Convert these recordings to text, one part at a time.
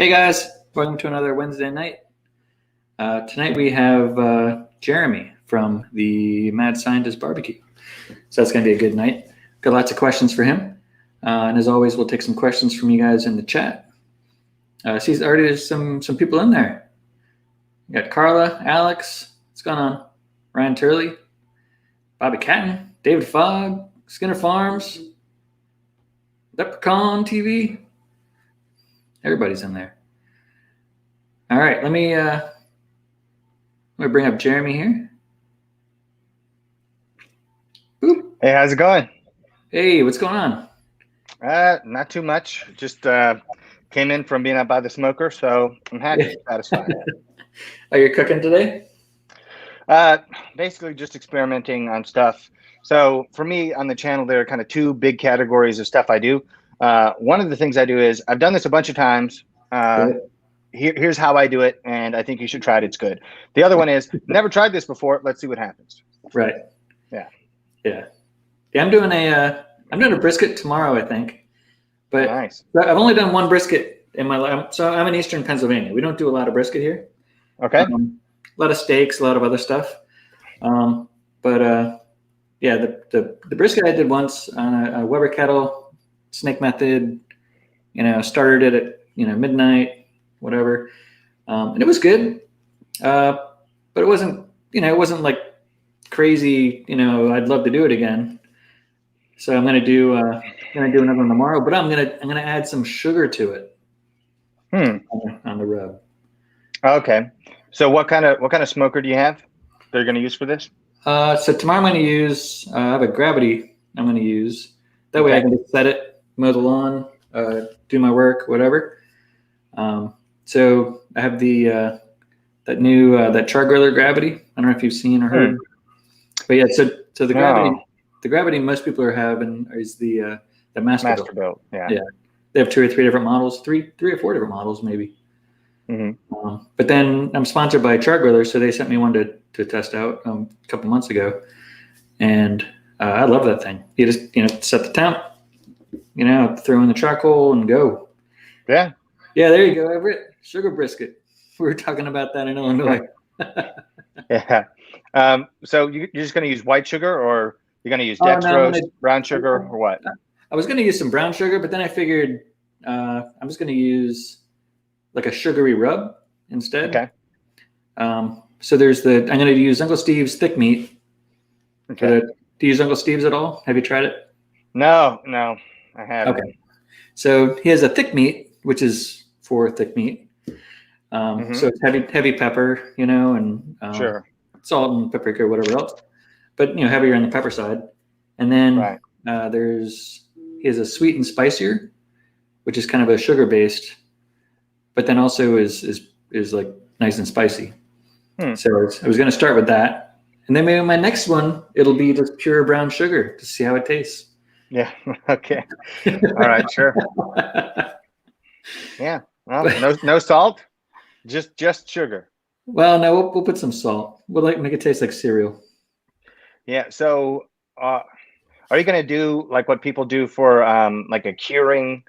Hey guys, welcome to another Wednesday night. Tonight we have Jeremy from the Mad Scientist Barbecue. So that's going to be a good night. Got lots of questions for him. And as always, we'll take some questions from you guys in the chat. See, already there's some people in there. We got Carla, Alex, what's going on? Ryan Turley, Bobby Catton, David Fogg, Skinner Farms, Leprechaun TV. Everybody's in there. All right, let me bring up Jeremy here. Boop. Hey, how's it going? Hey, what's going on? Not too much. Just came in from being out by the smoker, so I'm happy, satisfied. Oh, you're cooking today? Basically just experimenting on stuff. So for me on the channel, there are kind of two big categories of stuff I do. One of the things I do is I've done this a bunch of times. Here's how I do it, and I think you should try it. It's good. The other one is never tried this before. Let's see what happens. Right. Yeah. I'm doing a brisket tomorrow, I think. But nice. I've only done one brisket in my life. So I'm in Eastern Pennsylvania. We don't do a lot of brisket here. Okay. A lot of steaks, a lot of other stuff. The brisket I did once on a Weber kettle, snake method. Started it at midnight, whatever, and it was good. But it wasn't like crazy. I'd love to do it again. So I'm gonna do another one tomorrow. But I'm gonna add some sugar to it. On the rub. Okay. So what kind of smoker do you have that you're going to use for this? So tomorrow I'm going to use I have a gravity I'm going to use. That way I can just set it, mow the lawn, do my work, whatever. So I have the that new that char griller gravity. I don't know if you've seen or heard. But yeah, so the gravity most people are having is the Masterbuilt. Yeah. They have 2 or 3 different models, three or 4 different models maybe. Mm-hmm. But then I'm sponsored by Char Griller, so they sent me one to test out a couple months ago, and I love that thing. You just set the temp, throw in the charcoal and go. Yeah. There you go, Everett. Sugar brisket. We were talking about that in Illinois. Yeah. So you're just going to use white sugar, or you're going to use dextrose, brown sugar, or what? I was going to use some brown sugar, but then I figured I'm just going to use like a sugary rub instead. Okay. So I'm going to use Uncle Steve's thick meat. Okay. Do you use Uncle Steve's at all? Have you tried it? No, I haven't. Okay. So he has a thick meat, which is for thick meat. So it's heavy pepper, and sure, salt and paprika, whatever else, but heavier on the pepper side. And then he has a sweet and spicier, which is kind of a sugar based, but then also is like nice and spicy. So I was going to start with that, and then maybe my next one it'll be just pure brown sugar to see how it tastes. Yeah. Okay. All right. Sure. Yeah. Well, no salt, just sugar. Well, no, we'll put some salt. We'll make it taste like cereal. Yeah. So, are you going to do like what people do for like a curing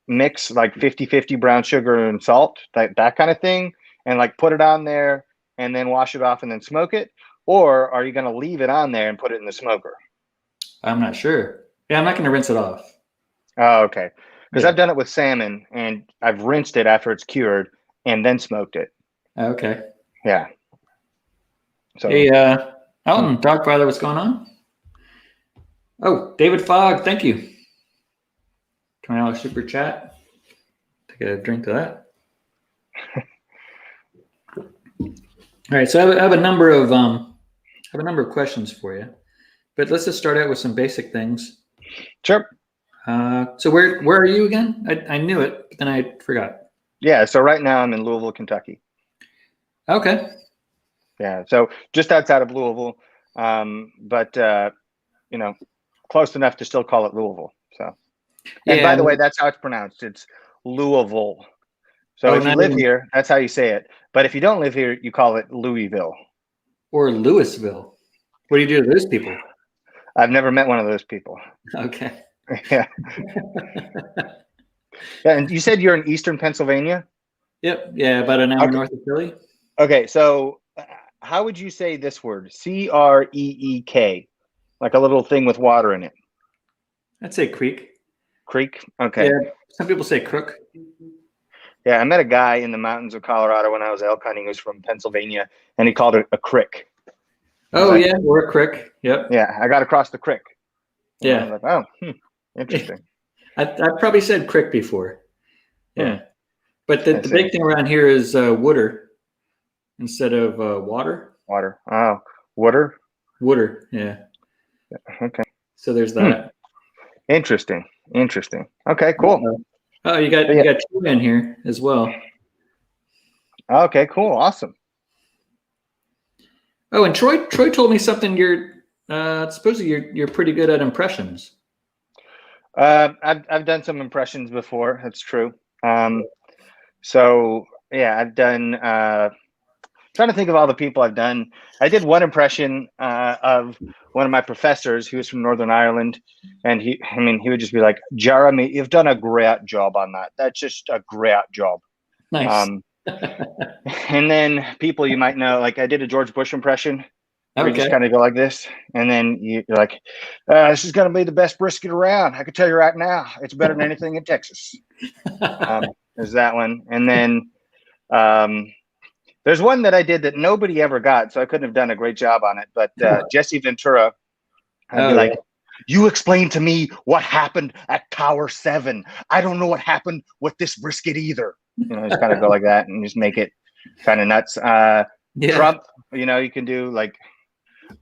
mix, like 50-50 brown sugar and salt, that kind of thing, and like put it on there and then wash it off and then smoke it? Or are you going to leave it on there and put it in the smoker? I'm not sure. Yeah, I'm not going to rinse it off. Oh, okay. Because I've done it with salmon, and I've rinsed it after it's cured and then smoked it. Okay. Yeah. So hey, Elton, Dogfather, what's going on? Oh, David Fogg, thank you. $20 super chat. Take a drink to that. All right, so I have a number of questions for you, but let's just start out with some basic things. Sure. So where are you again? I knew it, but then I forgot. Yeah, so right now I'm in Louisville, Kentucky. Okay. Yeah, so just outside of Louisville, but close enough to still call it Louisville. So, and by the way, that's how it's pronounced. It's Louisville. So if you live here, that's how you say it. But if you don't live here, you call it Louisville or Louisville. What do you do to those people? I've never met one of those people. Okay. Yeah. Yeah, and you said you're in Eastern Pennsylvania? Yep. Yeah, about an hour Okay. north of Philly. Okay, so how would you say this word? Creek, like a little thing with water in it. I'd say creek. Creek. Okay. Yeah. Some people say crook. Yeah, I met a guy in the mountains of Colorado when I was elk hunting. He was from Pennsylvania, and he called it a crick. Oh like, yeah, we're a crick. Yep. Yeah, I got across the creek. Yeah. I was like, oh, interesting. I probably said crick before. Yeah. But the big thing around here is wooder instead of water. Water. Oh, water. Wooder. Yeah. Okay. So there's that. Interesting. Okay, cool. Oh, you got Troy in here as well. Okay, cool, awesome. Oh, and Troy told me something. You're supposedly you're pretty good at impressions. I've done some impressions before. That's true. So yeah, I've done. Trying to think of all the people I've done. I did one impression of one of my professors who was from Northern Ireland, and he would just be like, "Jeremy, you've done a great job on that. That's just a great job." Nice. And then people you might know, like I did a George Bush impression. Where you just kind of go like this, and then you're like, "This is going to be the best brisket around. I can tell you right now, it's better than anything in Texas." There's that one, and then there's one that I did that nobody ever got, so I couldn't have done a great job on it. But Jesse Ventura, I'd be like, "You explain to me what happened at Tower 7. I don't know what happened with this brisket either." Just kind of go like that and just make it kind of nuts. Trump, you can do like,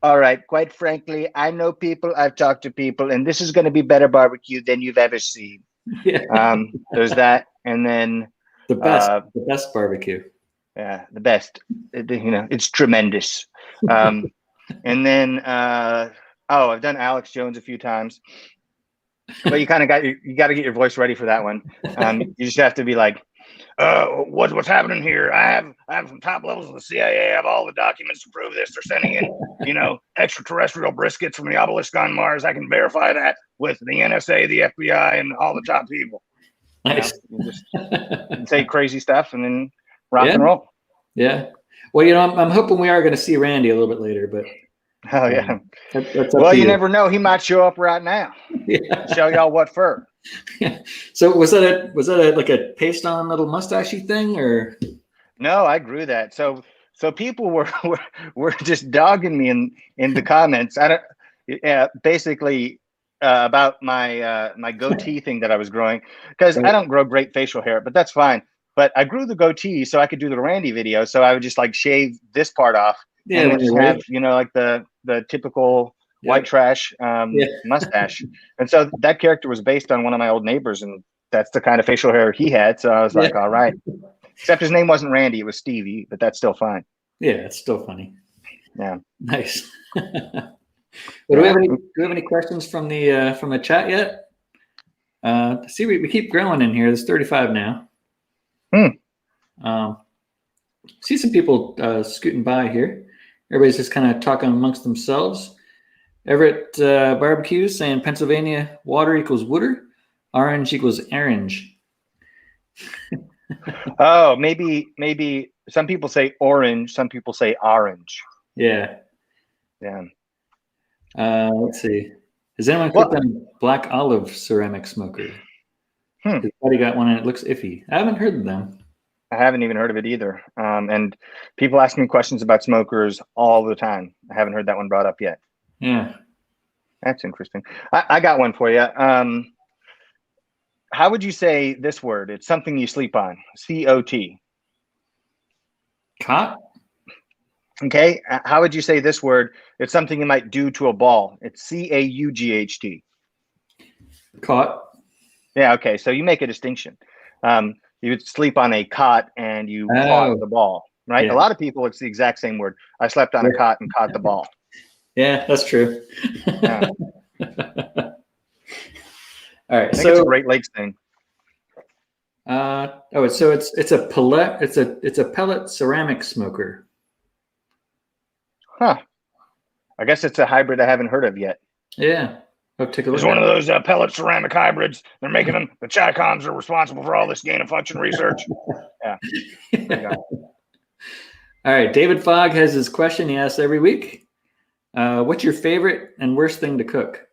"All right, quite frankly, I know people, I've talked to people, and this is going to be better barbecue than you've ever seen." Yeah. There's that, and then the best barbecue. Yeah, the best. It's tremendous. And then I've done Alex Jones a few times, but you kind of you got to get your voice ready for that one. You just have to be like, what's happening here? I have some top levels of the CIA. I have all the documents to prove this. They're sending in, extraterrestrial briskets from the obelisk on Mars. I can verify that with the NSA, the FBI, and all the top people. Nice. You just say crazy stuff and then rock and roll. Yeah. Well, I'm hoping we are going to see Randy a little bit later, but. Oh yeah. Well, you never know. He might show up right now. Yeah. Show y'all what for. Yeah. So was that like a paste on little mustachy thing or? No, I grew that. So people were just dogging me in the comments. Basically about my goatee thing that I was growing, because I don't grow great facial hair, but that's fine. But I grew the goatee so I could do the Randy video. So I would just like shave this part off and then just have like the typical white trash mustache. And so that character was based on one of my old neighbors, and that's the kind of facial hair he had. So I was like, all right. Except his name wasn't Randy, it was Stevie, but that's still fine. Yeah, it's still funny. Yeah. Nice. Well, do we have any questions from the chat yet? See, we keep growing in here. There's 35 now. See some people scooting by here. Everybody's just kind of talking amongst themselves. Everett Barbecue saying Pennsylvania water equals wooder, orange equals orange. Oh, maybe some people say orange, some people say orange. Yeah. Let's see. Has anyone clicked on black olive ceramic smoker? His buddy got one and it looks iffy. I haven't heard of them. I haven't even heard of it either. And people ask me questions about smokers all the time. I haven't heard that one brought up yet. Yeah. That's interesting. I got one for you. How would you say this word? It's something you sleep on. C-O-T. Cot? Okay. How would you say this word? It's something you might do to a ball. It's C-A-U-G-H-T. Cot. Yeah. Okay. So you make a distinction. You would sleep on a cot and you caught the ball, right? Yeah. A lot of people, it's the exact same word. I slept on a cot and caught the ball. Yeah, that's true. Yeah. All right. I think it's a Great Lakes thing. So it's a pellet. It's a pellet ceramic smoker. Huh. I guess it's a hybrid I haven't heard of yet. Yeah. I'll take a It's look one at of those pellet ceramic hybrids. They're making them. The Chicoms are responsible for all this gain of function research. Yeah. There you go. All right. David Fogg has his question he asks every week. What's your favorite and worst thing to cook?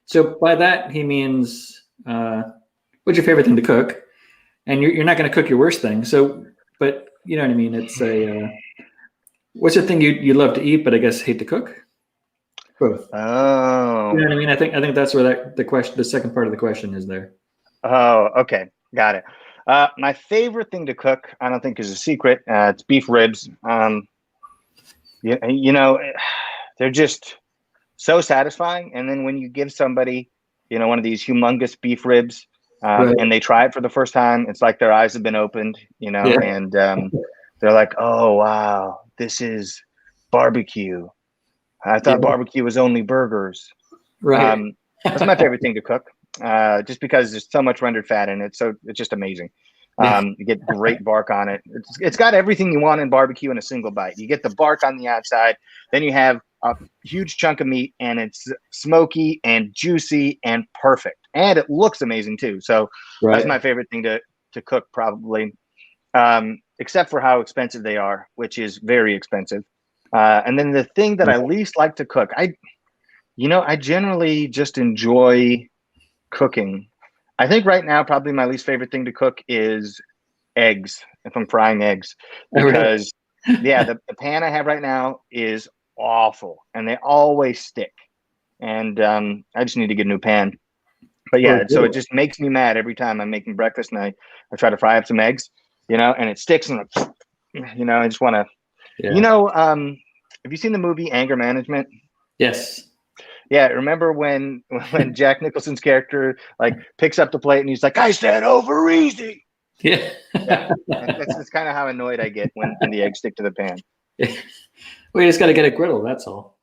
So by that, he means what's your favorite thing to cook? And you're not going to cook your worst thing. So, but you know what I mean? It's what's the thing you love to eat, but I guess hate to cook? Both. Oh. You know what I mean? I think that's where the second part of the question is there. Oh, okay. Got it. My favorite thing to cook, I don't think is a secret. It's beef ribs. You know, they're just so satisfying. And then when you give somebody, you know, one of these humongous beef ribs, Right. and they try it for the first time, it's like their eyes have been opened, you know, Yeah. and they're like, oh, wow, this is barbecue. I thought barbecue was only burgers. Right. That's my favorite thing to cook, just because there's so much rendered fat in it. So it's just amazing. You get great bark on it. It's got everything you want in barbecue in a single bite. You get the bark on the outside, then you have a huge chunk of meat, and it's smoky and juicy and perfect. And it looks amazing too. So that's my favorite thing to cook, probably, except for how expensive they are, which is very expensive. And then the thing that I least like to cook, I generally just enjoy cooking. I think right now, probably my least favorite thing to cook is eggs, if I'm frying eggs, because the pan I have right now is awful and they always stick. And I just need to get a new pan. But yeah, so it just makes me mad every time I'm making breakfast and I try to fry up some eggs, you know, and it sticks and, you know, I just want to, you know, have you seen the movie Anger Management? Yes. Yeah, remember when Jack Nicholson's character like picks up the plate and he's like, "I said over easy." Yeah. That's kind of how annoyed I get when the eggs stick to the pan. Well, you just got to get a griddle. That's all.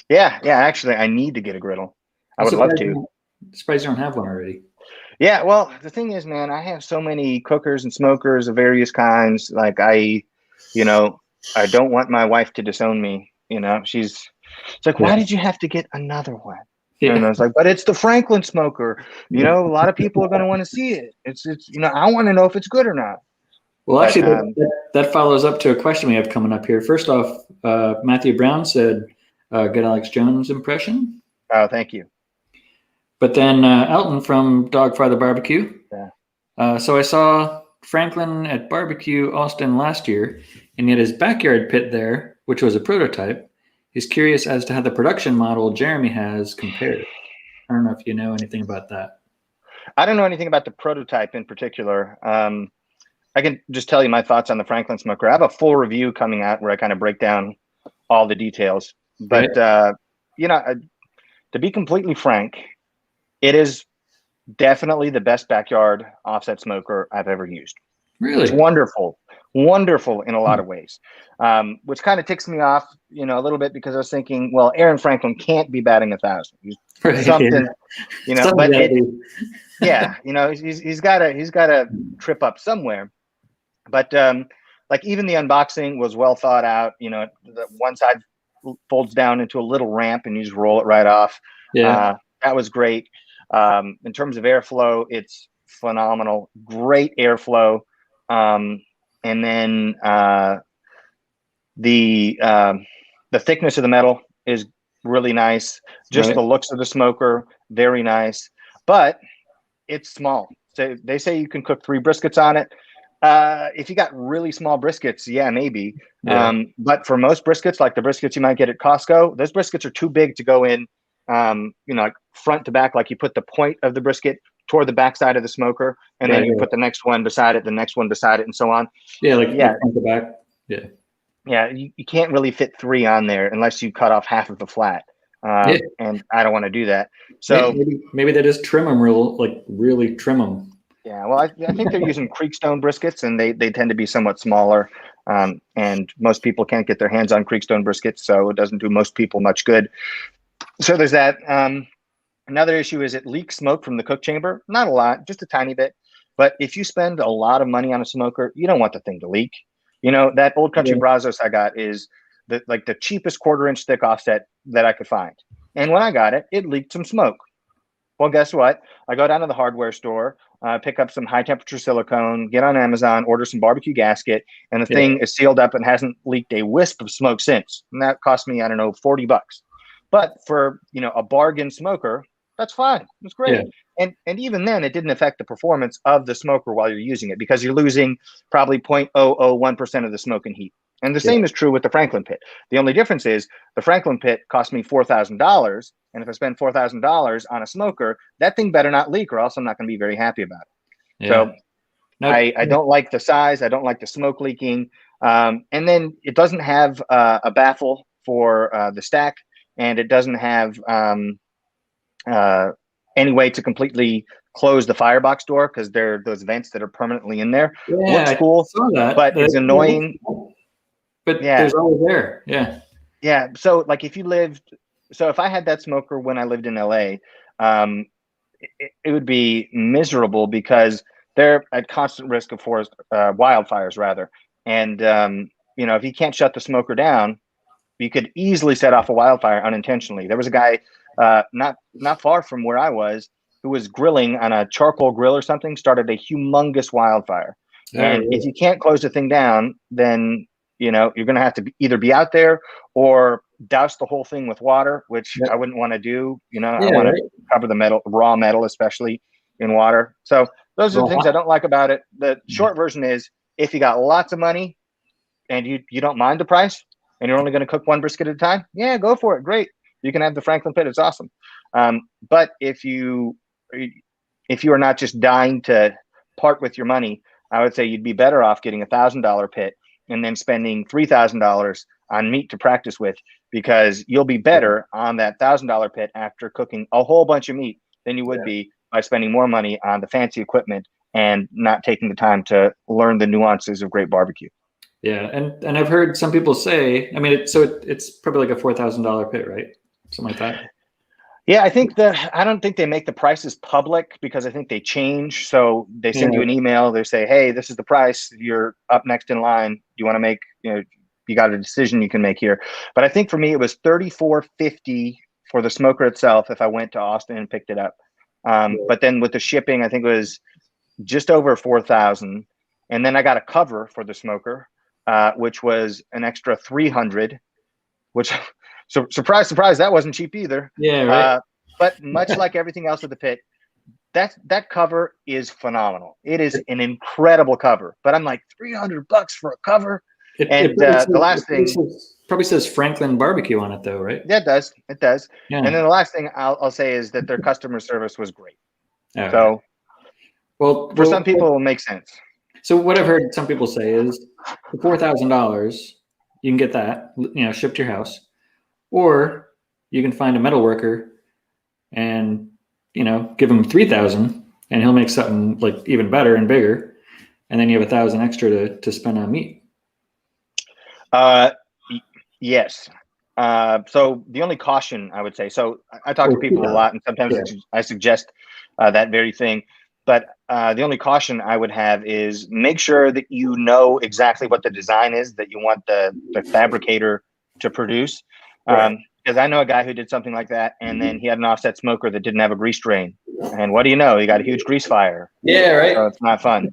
Yeah. Actually, I need to get a griddle. I would love to. Surprised you don't have one already. Yeah. Well, the thing is, man, I have so many cookers and smokers of various kinds. Like I don't want my wife to disown me. You know, it's like, why did you have to get another one? Yeah. And I was like, but it's the Franklin smoker. You know, a lot of people are going to want to see it. It's you know, I want to know if it's good or not. Well, actually, that follows up to a question we have coming up here. First off, Matthew Brown said, good Alex Jones impression. Oh, thank you. But then Elton from Dogfather Barbecue. Yeah. So I saw Franklin at Barbecue Austin last year, and he had his backyard pit there, which was a prototype. He's curious as to how the production model Jeremy has compared. I don't know if you know anything about that. I don't know anything about the prototype in particular. I can just tell you my thoughts on the Franklin smoker. I have a full review coming out where I kind of break down all the details. But, you know, to be completely frank, it is definitely the best backyard offset smoker I've ever used. Really? It's wonderful in a lot of ways, which kind of ticks me off, you know, a little bit, because I was thinking, well, Aaron Franklin can't be batting 1,000. Something, you know, but you know, he's got to trip up somewhere. But like even the unboxing was well thought out. You know, the one side folds down into a little ramp and you just roll it right off. Yeah, that was great. In terms of airflow, it's phenomenal. Great airflow. And then the thickness of the metal is really nice. Just the looks of the smoker, very nice. But it's small. So they say you can cook 3 briskets on it. If you got really small briskets, yeah, maybe. Yeah. But for most briskets, like the briskets you might get at Costco, those briskets are too big to go in, you know, like front to back. Like you put the point of the brisket toward the backside of the smoker, and then you put the next one beside it, the next one beside it, and so on. Yeah, like front to back. Yeah. Yeah, you can't really fit 3 on there unless you cut off half of the flat. And I don't want to do that. So maybe they just trim them really trim them. Yeah, well, I think they're using Creekstone briskets, and they tend to be somewhat smaller. And most people can't get their hands on Creekstone briskets, so it doesn't do most people much good. So there's that. Another issue is it leaks smoke from the cook chamber. Not a lot, just a tiny bit. But if you spend a lot of money on a smoker, you don't want the thing to leak. You know, that Old Country Brazos I got is the cheapest 1/4 inch thick offset that I could find. And when I got it, it leaked some smoke. Well, guess what? I go down to the hardware store, pick up some high temperature silicone, get on Amazon, order some barbecue gasket, and the thing is sealed up and hasn't leaked a wisp of smoke since. And that cost me, I don't know, $40. But for, you know, a bargain smoker, that's fine. It's great. And even then, it didn't affect the performance of the smoker while you're using it, because you're losing probably 0.001% of the smoke and heat. And the same is true with the Franklin pit. The only difference is the Franklin pit cost me $4,000. And if I spend $4,000 on a smoker, that thing better not leak, or else I'm not going to be very happy about it. So I don't like the size. I don't like the smoke leaking. And then it doesn't have a baffle for the stack, and it doesn't have any way to completely close the firebox door, because there are those vents that are permanently in there. Looks cool, but it's annoying. But there's always there. Yeah. So like if I had that smoker when I lived in LA, it would be miserable, because they're at constant risk of forest wildfires rather. And you know, if you can't shut the smoker down, you could easily set off a wildfire unintentionally. There was a guy not far from where I was who was grilling on a charcoal grill or something, started a humongous wildfire. And if you can't close the thing down, then you know you're going to have to either be out there or douse the whole thing with water, which I wouldn't want to do. You know, I want to cover the raw metal, especially in water. So those are the things I don't like about it. The short version is, if you got lots of money and you don't mind the price, and you're only going to cook one brisket at a time, go for it. Great. You can have the Franklin pit. It's awesome. But if you are not just dying to part with your money, I would say you'd be better off getting $1,000 pit and then spending $3,000 on meat to practice with, because you'll be better on that $1,000 pit after cooking a whole bunch of meat than you would be by spending more money on the fancy equipment and not taking the time to learn the nuances of great barbecue. Yeah, and I've heard some people say, I mean, it's probably like a $4,000 pit, right? Something like that. Yeah, I don't think they make the prices public, because I think they change. So they send you an email. They say, hey, this is the price. You're up next in line. Do you want to make, you got a decision you can make here. But I think for me, it was $34.50 for the smoker itself if I went to Austin and picked it up. But then with the shipping, I think it was just over $4,000. And then I got a cover for the smoker, which was an extra $300, which surprise, that wasn't cheap either. Yeah, right. But much like everything else at the pit, that cover is phenomenal. It is an incredible cover. But I'm like, $300 for a cover. The last thing probably says Franklin Barbecue on it, though, right? Yeah, it does. Yeah. And then the last thing I'll say is that their customer service was great. Yeah. So, for some people, it will make sense. So what I've heard some people say is, for $4,000, you can get that, shipped to your house, or you can find a metal worker and give him $3,000, and he'll make something like even better and bigger, and then you have $1,000 extra to spend on meat. Yes. So the only caution I would say, so I talk to people a lot, and sometimes I suggest that very thing. But the only caution I would have is make sure that you know exactly what the design is that you want the fabricator to produce. Because I know a guy who did something like that, and then he had an offset smoker that didn't have a grease drain. And what do you know? He got a huge grease fire. Yeah, right. So it's not fun.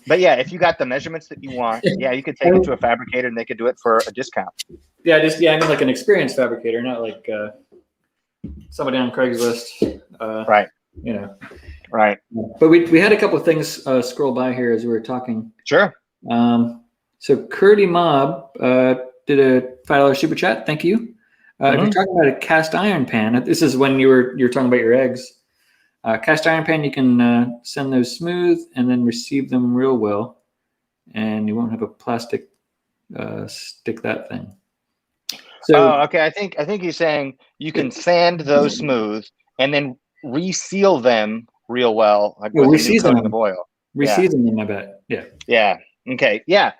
But yeah, if you got the measurements that you want, you could take it to a fabricator and they could do it for a discount. I mean like an experienced fabricator, not like somebody on Craigslist. Right. Right. But we had a couple of things scroll by here as we were talking. Sure. So Curdy Mob did a $5 super chat. Thank you. If you're talking about a cast iron pan, this is when you were talking about your eggs. Cast iron pan, you can send those smooth and then receive them real well, and you won't have a plastic stick that thing. So, okay. I think he's saying you can sand those smooth and then reseal them real well, like with a new coating of oil. Reseason them, I bet. Yeah. Yeah. Okay. Yeah.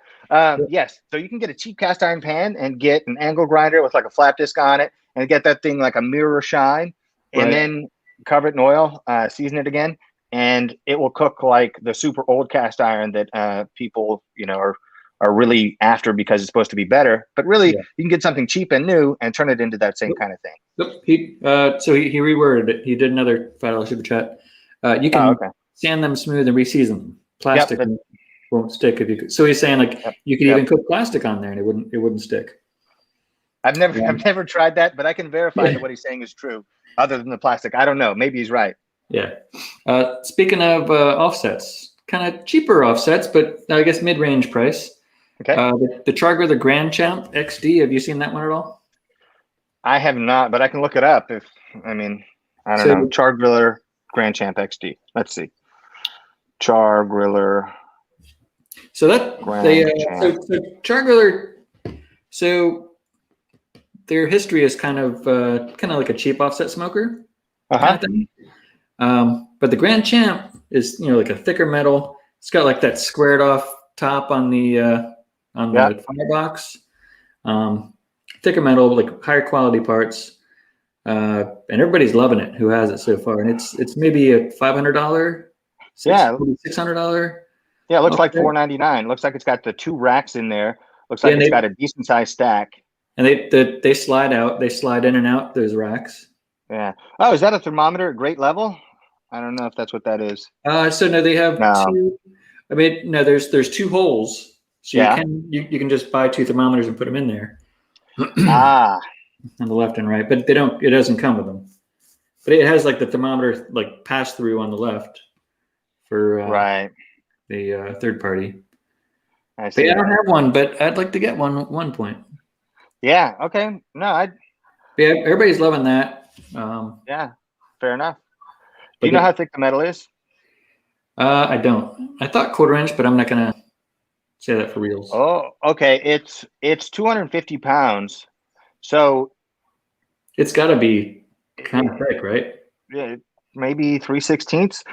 Yes. So you can get a cheap cast iron pan and get an angle grinder with like a flat disc on it, and get that thing like a mirror shine, and then cover it in oil, season it again, and it will cook like the super old cast iron that people, are really after because it's supposed to be better. But really, Yeah. you can get something cheap and new and turn it into that same kind of thing. Nope. He reworded it. He did another $5 super chat. You can sand them smooth and reseason them. Plastic won't stick if you could. So he's saying like you could even cook plastic on there and it wouldn't stick. I've never tried that, but I can verify that what he's saying is true. Other than the plastic, I don't know. Maybe he's right. Yeah. Speaking of offsets, kind of cheaper offsets, but I guess mid-range price. Okay. The Char Griller Grand Champ XD. Have you seen that one at all? I have not, but I can look it up. I don't know. Char Griller Grand Champ XD. Let's see. Char Griller. So that so Char Griller. So their history is kind of like a cheap offset smoker. Kind of thing. But the Grand Champ is like a thicker metal. It's got like that squared off top on the firebox. Thicker metal, like higher quality parts, and everybody's loving it who has it so far. And it's maybe a $500, $600. Yeah, it looks like $499. Looks like it's got the 2 racks in there. Looks like it's got a decent sized stack. And they slide out. They slide in and out those racks. Yeah. Oh, is that a thermometer at grade level? I don't know if that's what that is. So no, they have two. I mean, no, there's 2 holes. So you can just buy 2 thermometers and put them in there. On the left and right, but it doesn't come with them. But it has like the thermometer like pass through on the left for the third party. I see. I don't have one, but I'd like to get one at one point. Yeah. Okay. No, everybody's loving that. Yeah. Fair enough. Do you know how thick the metal is? I don't. I thought 1/4 inch, but I'm not gonna say that for reals. Oh, okay. It's 250 pounds, so it's got to be kind of thick, right? Yeah, maybe 3/16.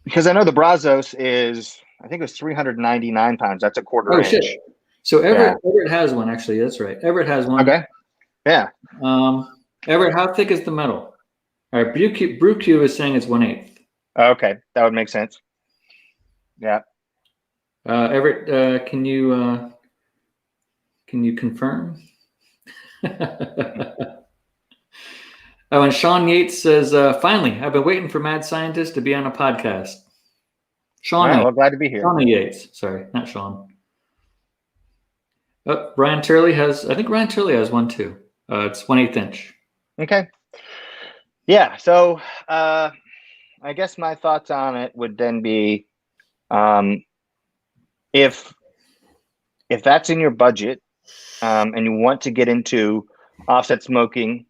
Because I know the Brazos is, I think it was 399 pounds. That's a 1/4 inch. Shit. So Everett has one actually. That's right. Everett has one. Okay. Yeah. Everett, how thick is the metal? All right. BrewQ is saying it's 1/8. Okay, that would make sense. Yeah. Everett, can you confirm? Oh, and Sean Yates says, finally, I've been waiting for Mad Scientist to be on a podcast. Sean, well, glad to be here. Sean Yates, sorry, not Sean. Ryan Turley has one too. It's 1/8 inch. Okay. Yeah. So I guess my thoughts on it would then be, if that's in your budget, and you want to get into offset smoking,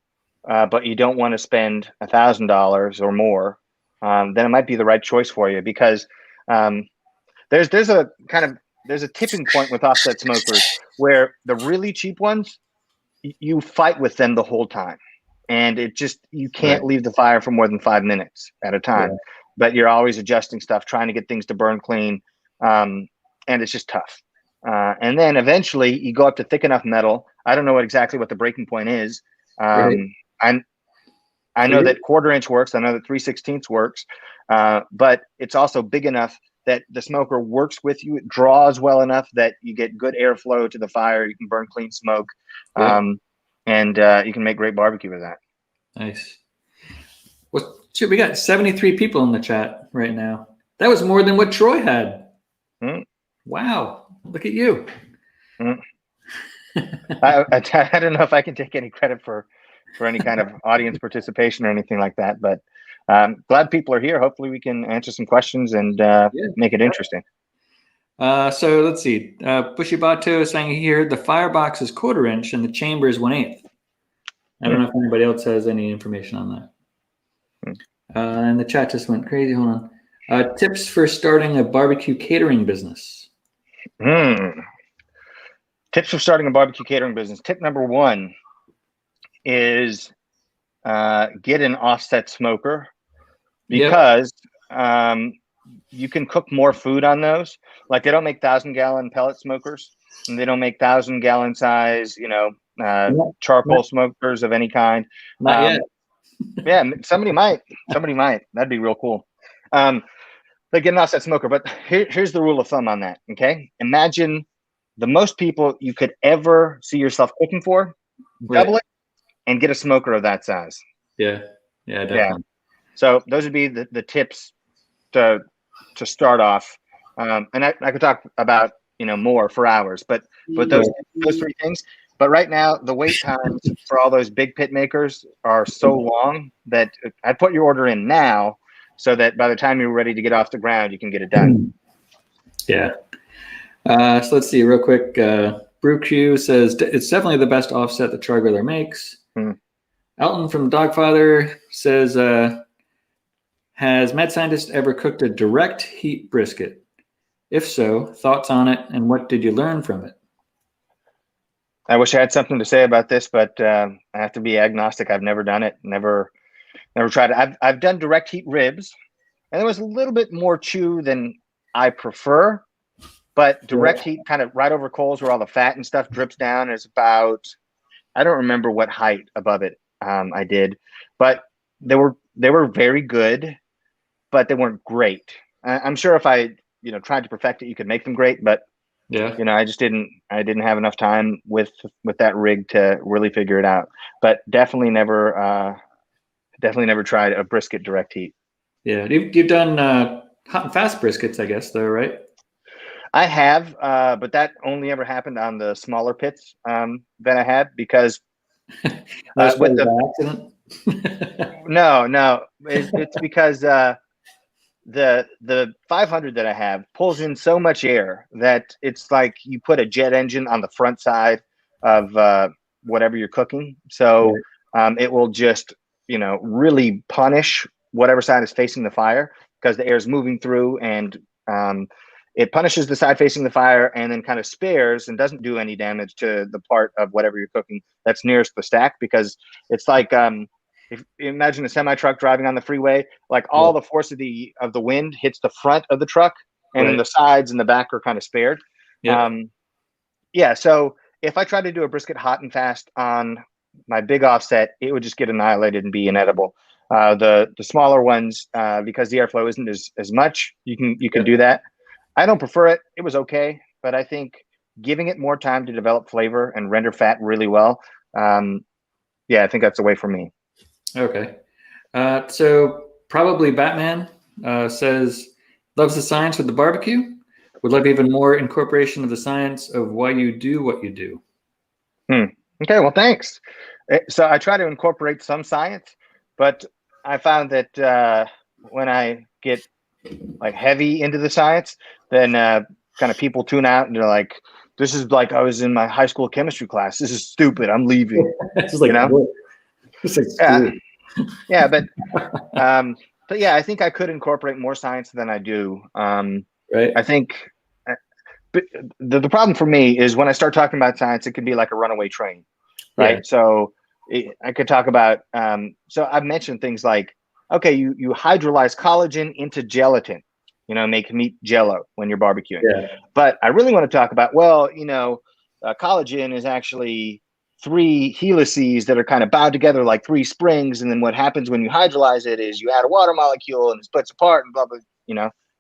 but you don't want to spend $1,000 or more, then it might be the right choice for you, because there's a tipping point with offset smokers where the really cheap ones, you fight with them the whole time, and you can't leave the fire for more than 5 minutes at a time. Yeah. But you're always adjusting stuff, trying to get things to burn clean, and it's just tough. And then eventually you go up to thick enough metal. I don't know exactly what the breaking point is. I know that 1/4 inch works. I know that 3/16 works, but it's also big enough that the smoker works with you. It draws well enough that you get good airflow to the fire. You can burn clean smoke, and you can make great barbecue with that. Nice. Well, shit, we got 73 people in the chat right now. That was more than what Troy had. Wow. Look at you. I don't know if I can take any credit for any kind of audience participation or anything like that, but glad people are here. Hopefully we can answer some questions and make it interesting. So let's see. Bushy Bato is saying here the firebox is 1/4 inch and the chamber is 1/8. I don't know if anybody else has any information on that. And the chat just went crazy. Hold on. Tips for starting a barbecue catering business. Tips for starting a barbecue catering business. Tip number 1 is get an offset smoker, because you can cook more food on those. Like, they don't make 1,000-gallon pellet smokers, and they don't make 1,000-gallon size, charcoal smokers of any kind. Not yet. Yeah, somebody might. That'd be real cool. They get an offset smoker, but here's the rule of thumb on that. Okay, imagine the most people you could ever see yourself cooking for, double it, and get a smoker of that size. Yeah, definitely. So those would be the tips to start off. And I could talk about more for hours, but those three things. But right now, the wait times for all those big pit makers are so long that I'd put your order in now so that by the time you're ready to get off the ground, you can get it done. Yeah. So let's see real quick. Brew Q says it's definitely the best offset that Char-Griller makes. Elton from Dogfather says, has Mad Scientist ever cooked a direct heat brisket? If so, thoughts on it, and what did you learn from it? I wish I had something to say about this, but I have to be agnostic. I've never done it. Never tried it. I've done direct heat ribs, and it was a little bit more chew than I prefer. But direct heat, kind of right over coals where all the fat and stuff drips down, is about, I don't remember what height above it I did, but they were very good, but they weren't great. I'm sure if I tried to perfect it, you could make them great, but I just didn't have enough time with that rig to really figure it out. But definitely never tried a brisket direct heat. Yeah, you've done hot and fast briskets, I guess, though, right? I have, but that only ever happened on the smaller pits that I had, because with the accident. No, it's because the 500 that I have pulls in so much air that it's like you put a jet engine on the front side of whatever you're cooking, so it will just really punish whatever side is facing the fire, because the air is moving through, and it punishes the side facing the fire and then kind of spares and doesn't do any damage to the part of whatever you're cooking that's nearest the stack, because it's like if you imagine a semi truck driving on the freeway, like all the force of the wind hits the front of the truck, and then the sides and the back are kind of spared. So if I tried to do a brisket hot and fast on my big offset, it would just get annihilated and be inedible. The smaller ones, because the airflow isn't as much, you can do that. I don't prefer it. It was okay, but I think giving it more time to develop flavor and render fat really well, I think that's the way for me. Okay. So probably Batman says, loves the science with the barbecue. Would love even more incorporation of the science of why you do what you do. Okay, well, thanks. So I try to incorporate some science, but I found that when I get like heavy into the science, then kind of people tune out and they're like, this is like I was in my high school chemistry class. This is stupid. I'm leaving. It's like, It's like but yeah, I think I could incorporate more science than I do. I think the problem for me is when I start talking about science, it can be like a runaway train, right? So I could talk about so I've mentioned things like, okay, you hydrolyze collagen into gelatin, make meat jello when you're barbecuing. But I really want to talk about, collagen is actually 3 helices that are kind of bound together like 3 springs, and then what happens when you hydrolyze it is you add a water molecule and it splits apart and blah blah.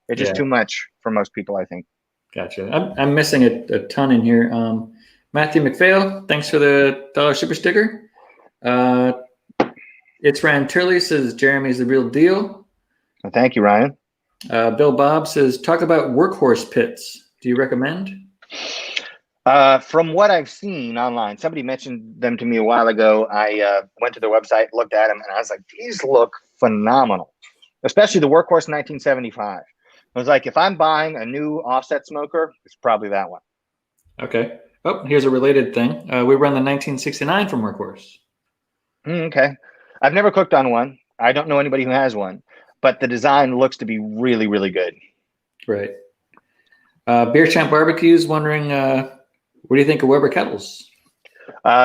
It's just too much for most people, I think. Gotcha. I'm missing a ton in here. Matthew McPhail, thanks for the $1 super sticker. It's Ryan Turley says Jeremy's the real deal. Well, thank you, Ryan. Bill Bob says, talk about workhorse pits. Do you recommend? From what I've seen online, somebody mentioned them to me a while ago. I went to their website, looked at them, and I was like, these look phenomenal, especially the Workhorse 1975. I was like, if I'm buying a new offset smoker, it's probably that one. Okay. Oh, here's a related thing. We run the 1969 from Workhorse. Okay. I've never cooked on one. I don't know anybody who has one, but the design looks to be really, really good. Right. Beer Champ Barbecue's wondering, what do you think of Weber Kettles?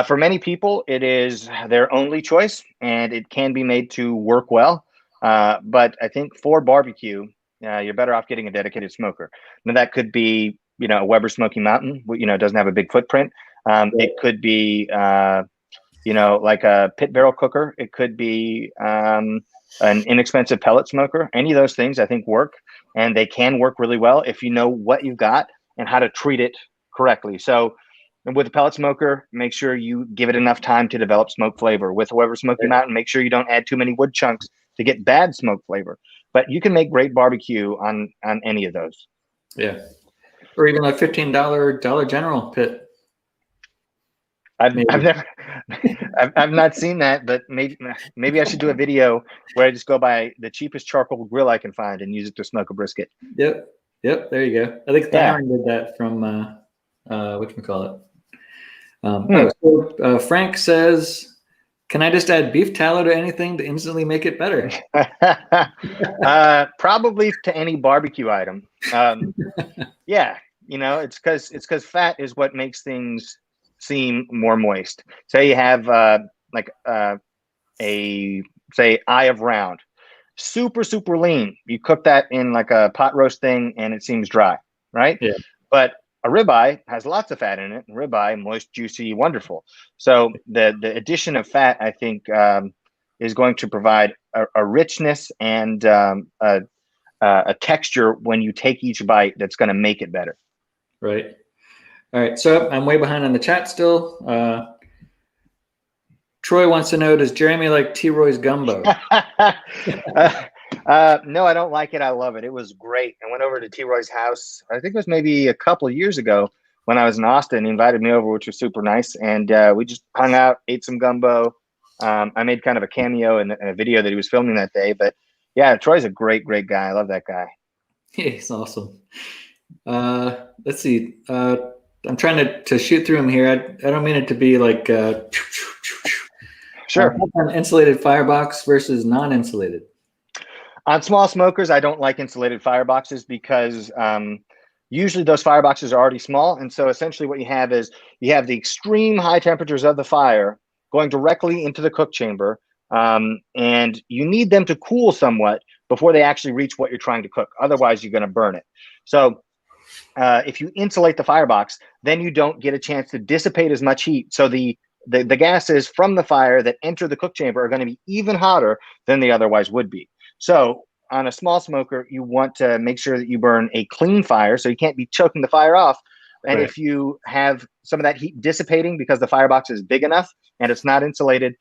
For many people, it is their only choice, and it can be made to work well. But I think for barbecue, you're better off getting a dedicated smoker. Now, that could be, a Weber Smoky Mountain, it doesn't have a big footprint. It could be, like a pit barrel cooker. It could be an inexpensive pellet smoker. Any of those things I think work, and they can work really well if you know what you've got and how to treat it correctly. So with the pellet smoker, make sure you give it enough time to develop smoke flavor. With Weber Smoky Mountain, make sure you don't add too many wood chunks to get bad smoke flavor. But you can make great barbecue on any of those. Yeah. Or even a $15 Dollar General pit. I've not seen that, but maybe I should do a video where I just go by the cheapest charcoal grill I can find and use it to smoke a brisket. Yep. There you go. I think Aaron did that from whatchamacallit. Frank says, "Can I just add beef tallow to anything to instantly make it better?" Probably to any barbecue item. Yeah, it's because fat is what makes things seem more moist. Say you have say eye of round, super lean. You cook that in like a pot roast thing, and it seems dry, right? Yeah. But a ribeye has lots of fat in it. Ribeye, moist, juicy, wonderful. So the addition of fat, I think, is going to provide a richness and a texture when you take each bite that's going to make it better. Right. All right. So I'm way behind on the chat still. Troy wants to know, does Jeremy like T-Roy's gumbo? No, I don't like it. I love it. It was great. I went over to T-Roy's house. I think it was maybe a couple of years ago when I was in Austin. He invited me over, which was super nice. And we just hung out, ate some gumbo. I made kind of a cameo in a video that he was filming that day. But yeah, Troy's a great guy. I love that guy. Yeah, he's awesome. Let's see. I'm trying to shoot through him here. I don't mean it to be like sure. Insulated firebox versus non-insulated. On small smokers, I don't like insulated fireboxes because usually those fireboxes are already small. And so essentially what you have is you have the extreme high temperatures of the fire going directly into the cook chamber. And you need them to cool somewhat before they actually reach what you're trying to cook. Otherwise, you're going to burn it. So if you insulate the firebox, then you don't get a chance to dissipate as much heat. So the gases from the fire that enter the cook chamber are going to be even hotter than they otherwise would be. So on a small smoker, you want to make sure that you burn a clean fire, so you can't be choking the fire off. And right. If you have some of that heat dissipating because the firebox is big enough and it's not insulated,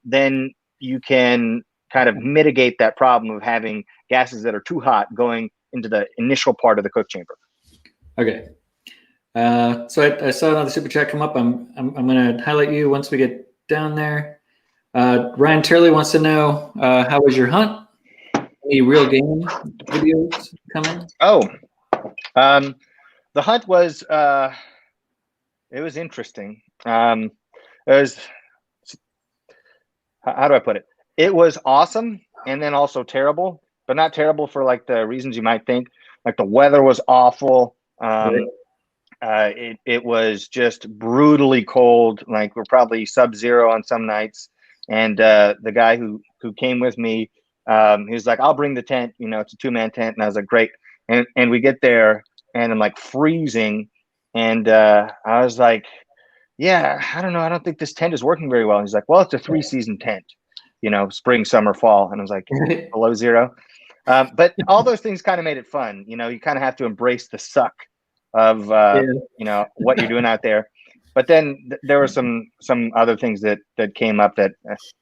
then you can kind of mitigate that problem of having gases that are too hot going into the initial part of the cook chamber. Okay. So I saw another super chat come up. I'm going to highlight you once we get down there. Ryan Turley wants to know, how was your hunt? Any real game videos coming? Oh, the hunt was it was interesting. It was, how do I put it? It was awesome and then also terrible, but not terrible for like the reasons you might think. Like the weather was awful. It was just brutally cold. Like we're probably sub-zero on some nights. And the guy who came with me, he was like, "I'll bring the tent. It's a 2-man tent." And I was like, "Great." And we get there, and I'm like freezing, and I was like, "Yeah, I don't know. I don't think this tent is working very well." And he's like, "Well, it's a 3-season tent, spring, summer, fall." And I was like, "Below zero." But all those things kind of made it fun. You kind of have to embrace the suck of what you're doing out there. But then there were some other things that came up that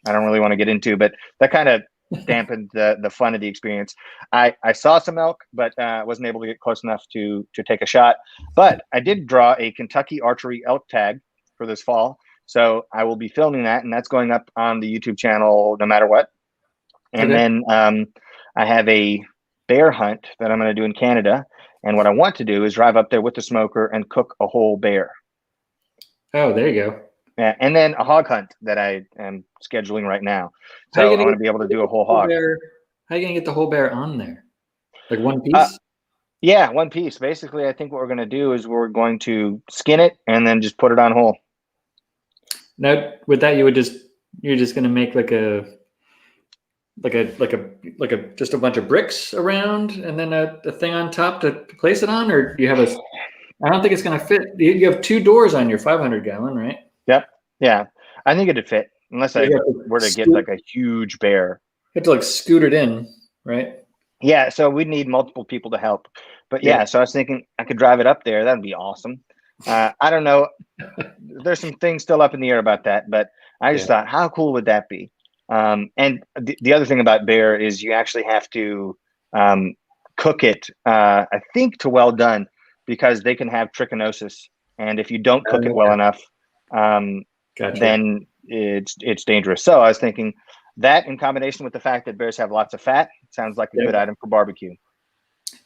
I don't really want to get into, but that kind of dampened the fun of the experience. I saw some elk, but wasn't able to get close enough to take a shot. But I did draw a Kentucky archery elk tag for this fall, so I will be filming that, and that's going up on the YouTube channel no matter what. And then I have a bear hunt that I'm going to do in Canada, and what I want to do is drive up there with the smoker and cook a whole bear. Oh, there you go. Yeah, and then a hog hunt that I am scheduling right now. So I want to be able to do a whole hog. How are you going to get the whole bear on there? Like one piece? Yeah, one piece. Basically, I think what we're going to do is we're going to skin it and then just put it on whole. Now, with that, you're just going to make like a just a bunch of bricks around and then a thing on top to place it on, or do you have I don't think it's going to fit. You have 2 doors on your 500 gallon, right? Yep. Yeah. I think it'd fit unless I were to get like a huge bear. You have to like scoot it in, right? Yeah. So we'd need multiple people to help. But yeah, so I was thinking I could drive it up there. That'd be awesome. I don't know. There's some things still up in the air about that, but I just thought, how cool would that be? And the other thing about bear is you actually have to cook it, I think, to well done, because they can have trichinosis, and if you don't cook it well enough, then it's dangerous. So I was thinking that, in combination with the fact that bears have lots of fat, sounds like a good item for barbecue.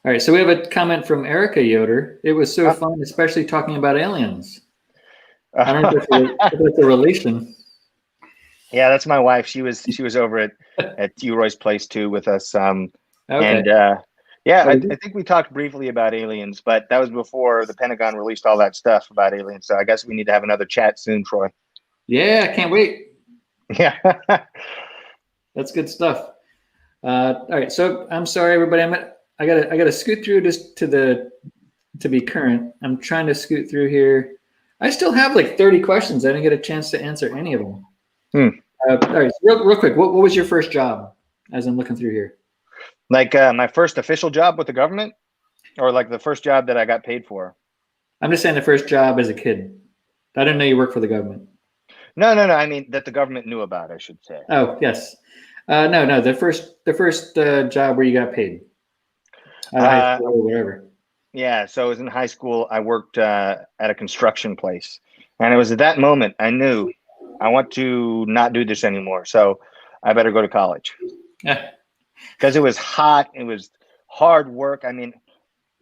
All right, so we have a comment from Erica Yoder. It was so fun, especially talking about aliens. I don't know if it's a relation. Yeah, that's my wife. She was over at T-Roy's place too with us. And yeah, I think we talked briefly about aliens, but that was before the Pentagon released all that stuff about aliens. So I guess we need to have another chat soon, Troy. Yeah, I can't wait. Yeah, that's good stuff. All right, so I'm sorry, everybody. I gotta scoot through just to be current. I'm trying to scoot through here. I still have like 30 questions. I didn't get a chance to answer any of them. All right, so real quick, what was your first job? As I'm looking through here, like my first official job with the government, or like the first job that I got paid for. I'm just saying the first job as a kid. I didn't know you worked for the government. No. I mean that the government knew about, I should say. Oh yes, no. The first job where you got paid. High school or whatever. Yeah, so I was in high school. I worked at a construction place, and it was at that moment I knew I want to not do this anymore. So I better go to college. Yeah, because it was hot. It was hard work. I mean,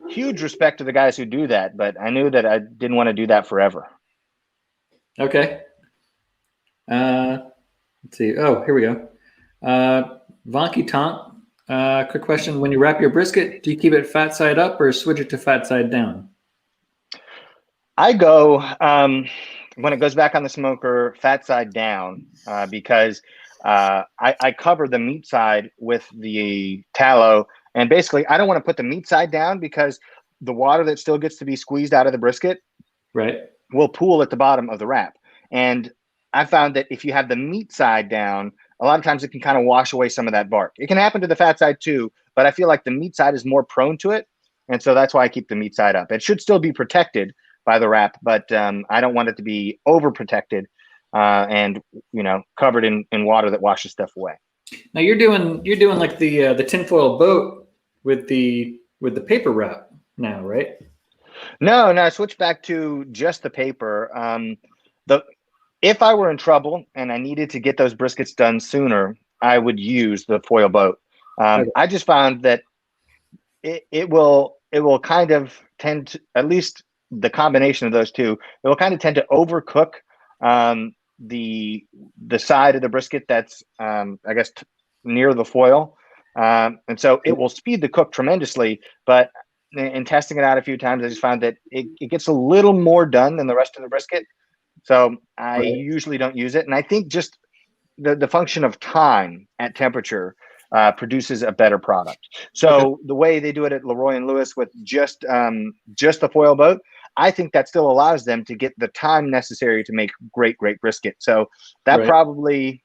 huge respect to the guys who do that, but I knew that I didn't want to do that forever. Okay. Let's see. Oh, here we go. Vonky Tonk. Quick question. When you wrap your brisket, do you keep it fat side up or switch it to fat side down? I go, when it goes back on the smoker, fat side down, because I cover the meat side with the tallow. And basically, I don't want to put the meat side down because the water that still gets to be squeezed out of the brisket will pool at the bottom of the wrap. And I found that if you have the meat side down, a lot of times it can kind of wash away some of that bark. It can happen to the fat side too, but I feel like the meat side is more prone to it. And so that's why I keep the meat side up. It should still be protected by the wrap, but I don't want it to be overprotected and covered in water that washes stuff away. Now you're doing like the tinfoil boat with the paper wrap now, right? No, I switched back to just the paper. If I were in trouble and I needed to get those briskets done sooner, I would use the foil boat. I just found that it will kind of tend to, at least the combination of those two, it will kind of tend to overcook the side of the brisket that's I guess near the foil, and so it will speed the cook tremendously. But in testing it out a few times, I just found that it gets a little more done than the rest of the brisket. So I usually don't use it. And I think just the function of time at temperature produces a better product. So the way they do it at Leroy and Lewis with just the foil boat, I think that still allows them to get the time necessary to make great brisket. So that probably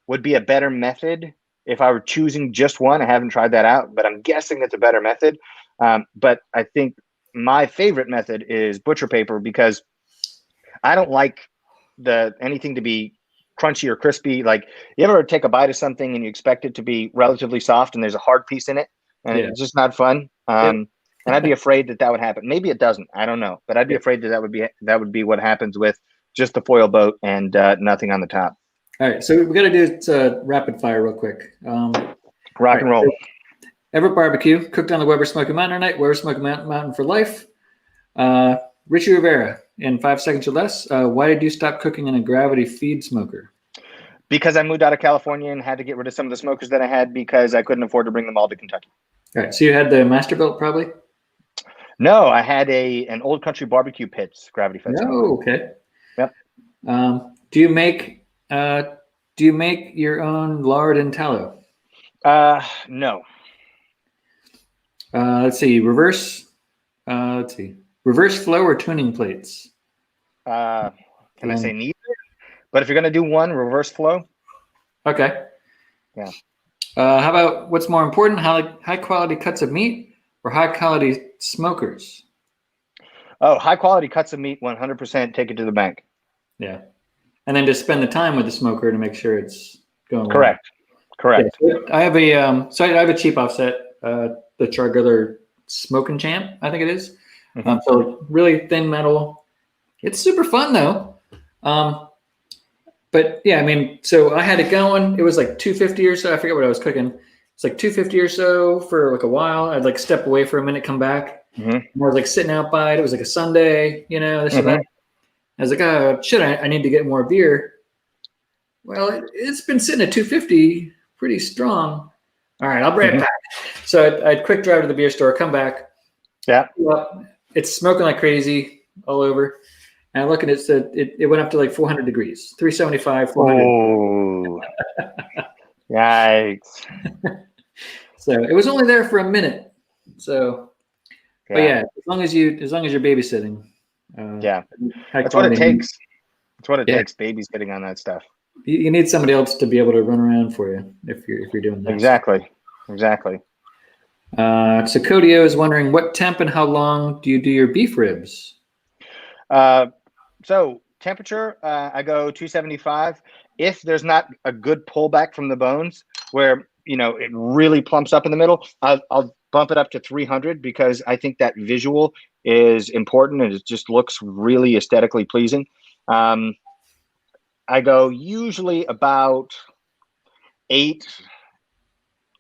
would be a better method if I were choosing just one. I haven't tried that out, but I'm guessing that's a better method. But I think my favorite method is butcher paper, because I don't like anything to be crunchy or crispy. Like, you ever take a bite of something and you expect it to be relatively soft and there's a hard piece in it, and it's just not fun. And I'd be afraid that would happen. Maybe it doesn't. I don't know, but I'd be afraid that would be what happens with just the foil boat and nothing on the top. All right, so we got to do rapid fire real quick. Rock and roll. Everett Barbecue, cooked on the Weber Smoky Mountain night. Weber Smoky Mountain for life. Richie Rivera, in 5 seconds or less. Why did you stop cooking in a gravity feed smoker? Because I moved out of California and had to get rid of some of the smokers that I had because I couldn't afford to bring them all to Kentucky. All right, so you had the Masterbuilt probably? No, I had an Old Country Barbecue Pits gravity fed smoker. Oh, okay. Yep. Do you make your own lard and tallow? No. Let's see. Reverse flow or tuning plates? Can I say neither? But if you're going to do one, reverse flow. Okay. Yeah. How about, what's more important, high quality cuts of meat or high quality smokers? Oh, high quality cuts of meat, 100% take it to the bank. Yeah. And then just spend the time with the smoker to make sure it's going well. Correct. Correct. Yeah, so I have a cheap offset, the Chargular Smoking Champ, I think it is. Mm-hmm. So really thin metal. It's super fun though. But yeah, I mean, so I had it going. It was like 250 or so. I forget what I was cooking. It's like 250 or so for like a while. I'd like step away for a minute, come back. Mm-hmm. I was like sitting out by it. It was like a Sunday, this and that. I was like, oh shit, I need to get more beer. Well, it's been sitting at 250 pretty strong. All right, I'll bring it back. So I'd quick drive to the beer store, come back. Yeah. Well, it's smoking like crazy all over. And I look at it, it went up to like 400 degrees, 375, 400. Oh, yikes. So it was only there for a minute. So, but yeah, as long as you're babysitting. That's what it takes. That's what it takes, babysitting on that stuff. You need somebody else to be able to run around for you if you're doing that. Exactly. So Codio is wondering, what temp and how long do you do your beef ribs? So temperature, I go 275. If there's not a good pullback from the bones where, it really plumps up in the middle, I'll bump it up to 300 because I think that visual is important and it just looks really aesthetically pleasing. I go usually about 8-9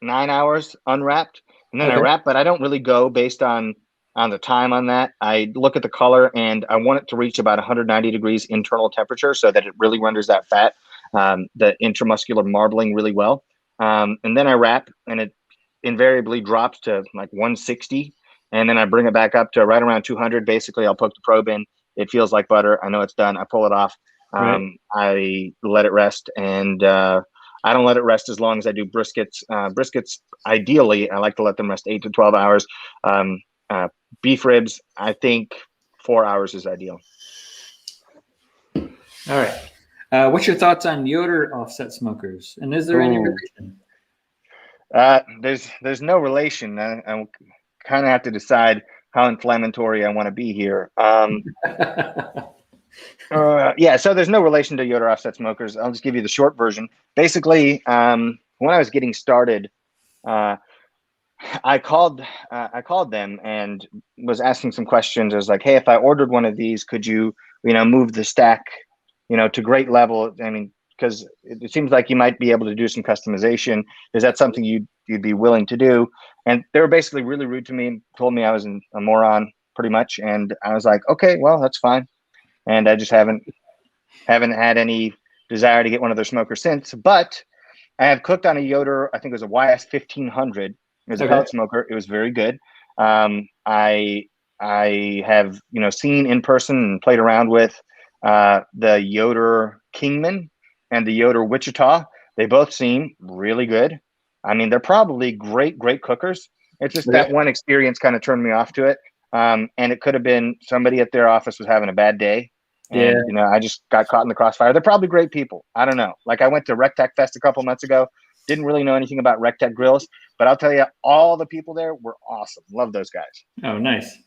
hours unwrapped, and then I wrap, but I don't really go based on the time on that. I look at the color and I want it to reach about 190 degrees internal temperature so that it really renders that fat, the intramuscular marbling really well. And then I wrap and it invariably drops to like 160. And then I bring it back up to right around 200. Basically, I'll poke the probe in. It feels like butter. I know it's done. I pull it off. I let it rest, and I don't let it rest as long as I do briskets. Briskets, ideally, I like to let them rest 8 to 12 hours. Beef ribs, I think 4 hours is ideal. All right. What's your thoughts on Yoder offset smokers? And is there any relation? There's no relation. I kind of have to decide how inflammatory I want to be here. So there's no relation to Yoder offset smokers. I'll just give you the short version. Basically, when I was getting started, I called them and was asking some questions. I was like, hey, if I ordered one of these, could you, move the stack, to great level? I mean, because it seems like you might be able to do some customization. Is that something you'd be willing to do? And they were basically really rude to me and told me I was a moron pretty much. And I was like, okay, well, that's fine. And I just haven't had any desire to get one of their smokers since. But I have cooked on a Yoder, I think it was a YS 1500. It was a pellet smoker. It was very good. I have seen in person and played around with the Yoder Kingman and the Yoder Wichita. They both seem really good. I mean, they're probably great cookers. It's just that one experience kind of turned me off to it. And it could have been somebody at their office was having a bad day. And, I just got caught in the crossfire. They're probably great people. I don't know. Like I went to RecTech Fest a couple months ago. Didn't really know anything about RecTech grills, but I'll tell you, all the people there were awesome. Love those guys. Oh, nice.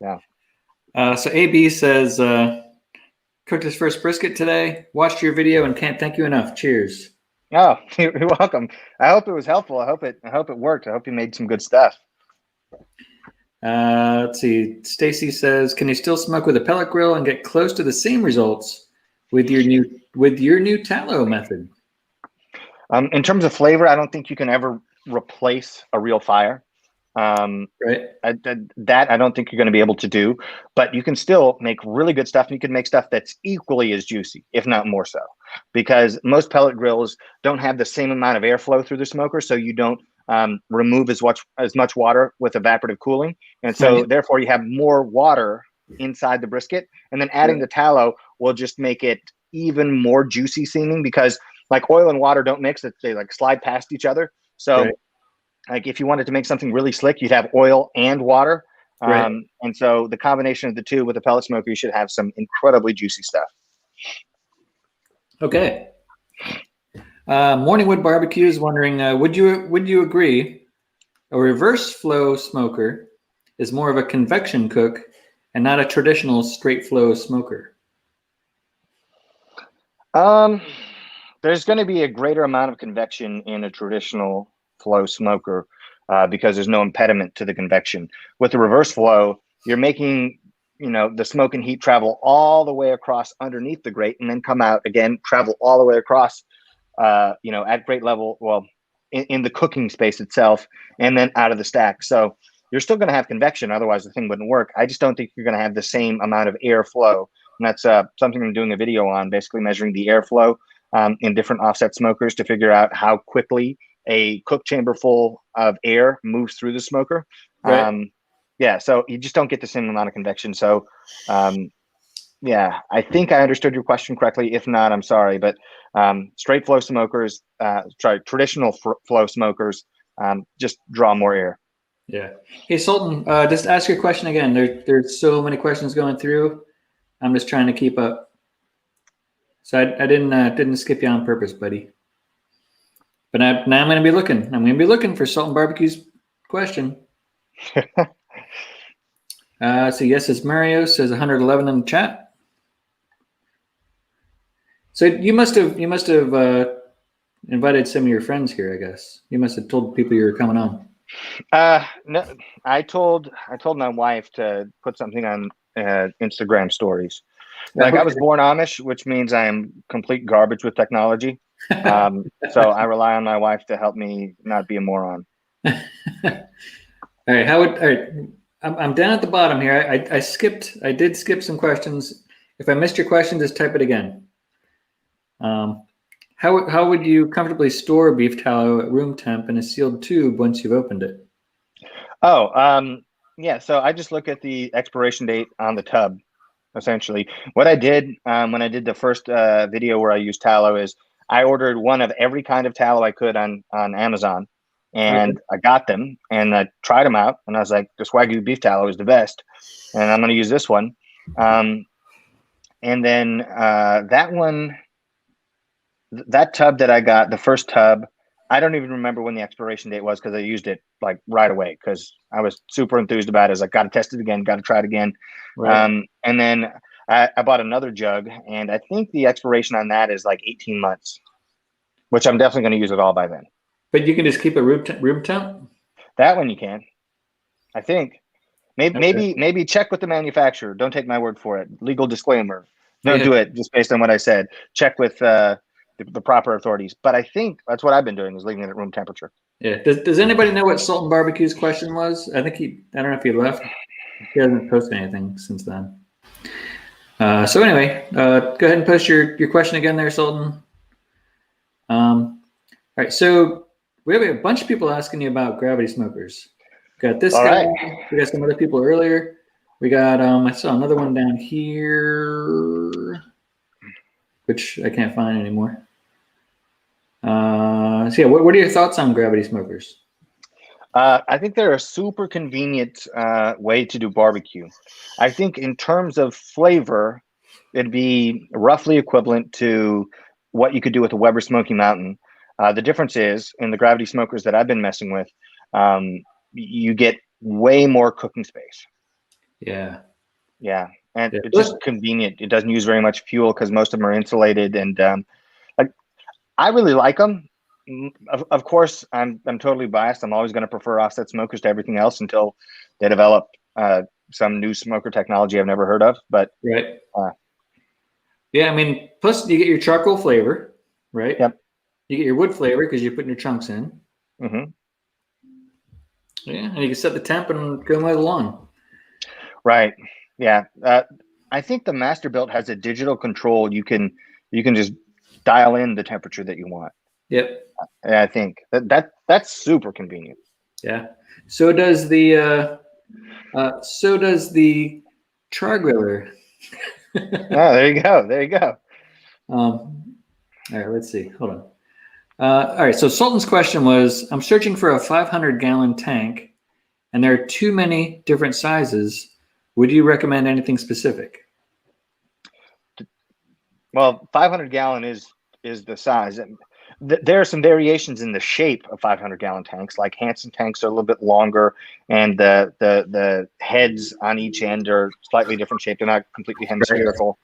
Yeah. So AB says, cooked his first brisket today. Watched your video and can't thank you enough. Cheers. Oh, you're welcome. I hope it was helpful. I hope it worked. I hope you made some good stuff. Let's see. Stacy says, can you still smoke with a pellet grill and get close to the same results with your new tallow method? In terms of flavor, I don't think you can ever replace a real fire. Right. I don't think you're going to be able to do, but you can still make really good stuff. And you can make stuff that's equally as juicy, if not more so, because most pellet grills don't have the same amount of airflow through the smoker. So you don't remove as much water with evaporative cooling. And so therefore you have more water inside the brisket, and then adding the tallow will just make it even more juicy seeming, because like oil and water don't mix, they like slide past each other. So like if you wanted to make something really slick, you'd have oil and water. And so the combination of the two with a pellet smoker, you should have some incredibly juicy stuff. Okay. Morningwood Barbecue is wondering, would you agree a reverse flow smoker is more of a convection cook and not a traditional straight flow smoker? There's going to be a greater amount of convection in a traditional flow smoker because there's no impediment to the convection. With the reverse flow, you're making, the smoke and heat travel all the way across underneath the grate and then come out again, travel all the way across, at grate level, well, in the cooking space itself, and then out of the stack. So you're still going to have convection. Otherwise, the thing wouldn't work. I just don't think you're going to have the same amount of airflow. And that's something I'm doing a video on, basically measuring the airflow in different offset smokers to figure out how quickly a cook chamber full of air moves through the smoker. Right. Yeah, so you just don't get the same amount of convection. So, yeah, I think I understood your question correctly. If not, I'm sorry. But straight flow smokers, traditional flow smokers, just draw more air. Yeah. Hey, Sultan, just ask your question again. There's so many questions going through. I'm just trying to keep up. So I didn't skip you on purpose, buddy. But now I'm going to be looking. I'm going to be looking for Sultan Barbecue's question. So yes, it's Mario says 111 in the chat. So you must have invited some of your friends here, I guess. You must have told people you were coming on. No, I told my wife to put something on Instagram stories. Like, I was born Amish, which means I am complete garbage with technology. So I rely on my wife to help me not be a moron. All right, all right. I'm down at the bottom here. I did skip some questions. If I missed your question, just type it again. How would you comfortably store beef tallow at room temp in a sealed tube once you've opened it? Oh, yeah. So I just look at the expiration date on the tub. Essentially, what I did when I did the first video where I used tallow is I ordered one of every kind of tallow I could on Amazon, and I got them and I tried them out, and I was like, this Wagyu beef tallow is the best, and I'm going to use this one. And then that tub that I got, the first tub, I don't even remember when the expiration date was because I used it like right away because I was super enthused about it. I was like, got to test it again, got to try it again. Right. And then I bought another jug, and I think the expiration on that is like 18 months, which I'm definitely going to use it all by then. But you can just keep it room temp? That one you can, I think. Maybe check with the manufacturer. Don't take my word for it. Legal disclaimer. Don't do it just based on what I said. Check with the proper authorities. But I think that's what I've been doing, is leaving it at room temperature. Yeah. Does anybody know what Sultan Barbecue's question was? I think I don't know if he left. He hasn't posted anything since then. So anyway, go ahead and post your question again there, Sultan. All right. So we have a bunch of people asking you about gravity smokers. We got this guy. Right. We got some other people earlier. We got I saw another one down here, which I can't find anymore. So yeah, what are your thoughts on gravity smokers? I think they're a super convenient way to do barbecue. I think in terms of flavor, it'd be roughly equivalent to what you could do with a Weber Smoky Mountain. The difference is, in the gravity smokers that I've been messing with, you get way more cooking space. Yeah. Yeah. And it's just convenient. It doesn't use very much fuel because most of them are insulated. And I really like them. Of course, I'm totally biased. I'm always going to prefer offset smokers to everything else until they develop some new smoker technology I've never heard of. But right. Yeah, I mean, plus you get your charcoal flavor, right? Yep. You get your wood flavor because you're putting your chunks in. Mm-hmm. Yeah, and you can set the temp and go right along. Right. Yeah. I think the Masterbuilt has a digital control. You can just dial in the temperature that you want. Yep. I think that's super convenient. Yeah. So does the char griller. Oh, there you go. There you go. All right, let's see. Hold on. All right, so Sultan's question was, I'm searching for a 500-gallon tank, and there are too many different sizes. Would you recommend anything specific? Well, 500-gallon is the size. there are some variations in the shape of 500-gallon tanks. Like Hansen tanks are a little bit longer, and the heads on each end are slightly different shape. They're not completely hemispherical.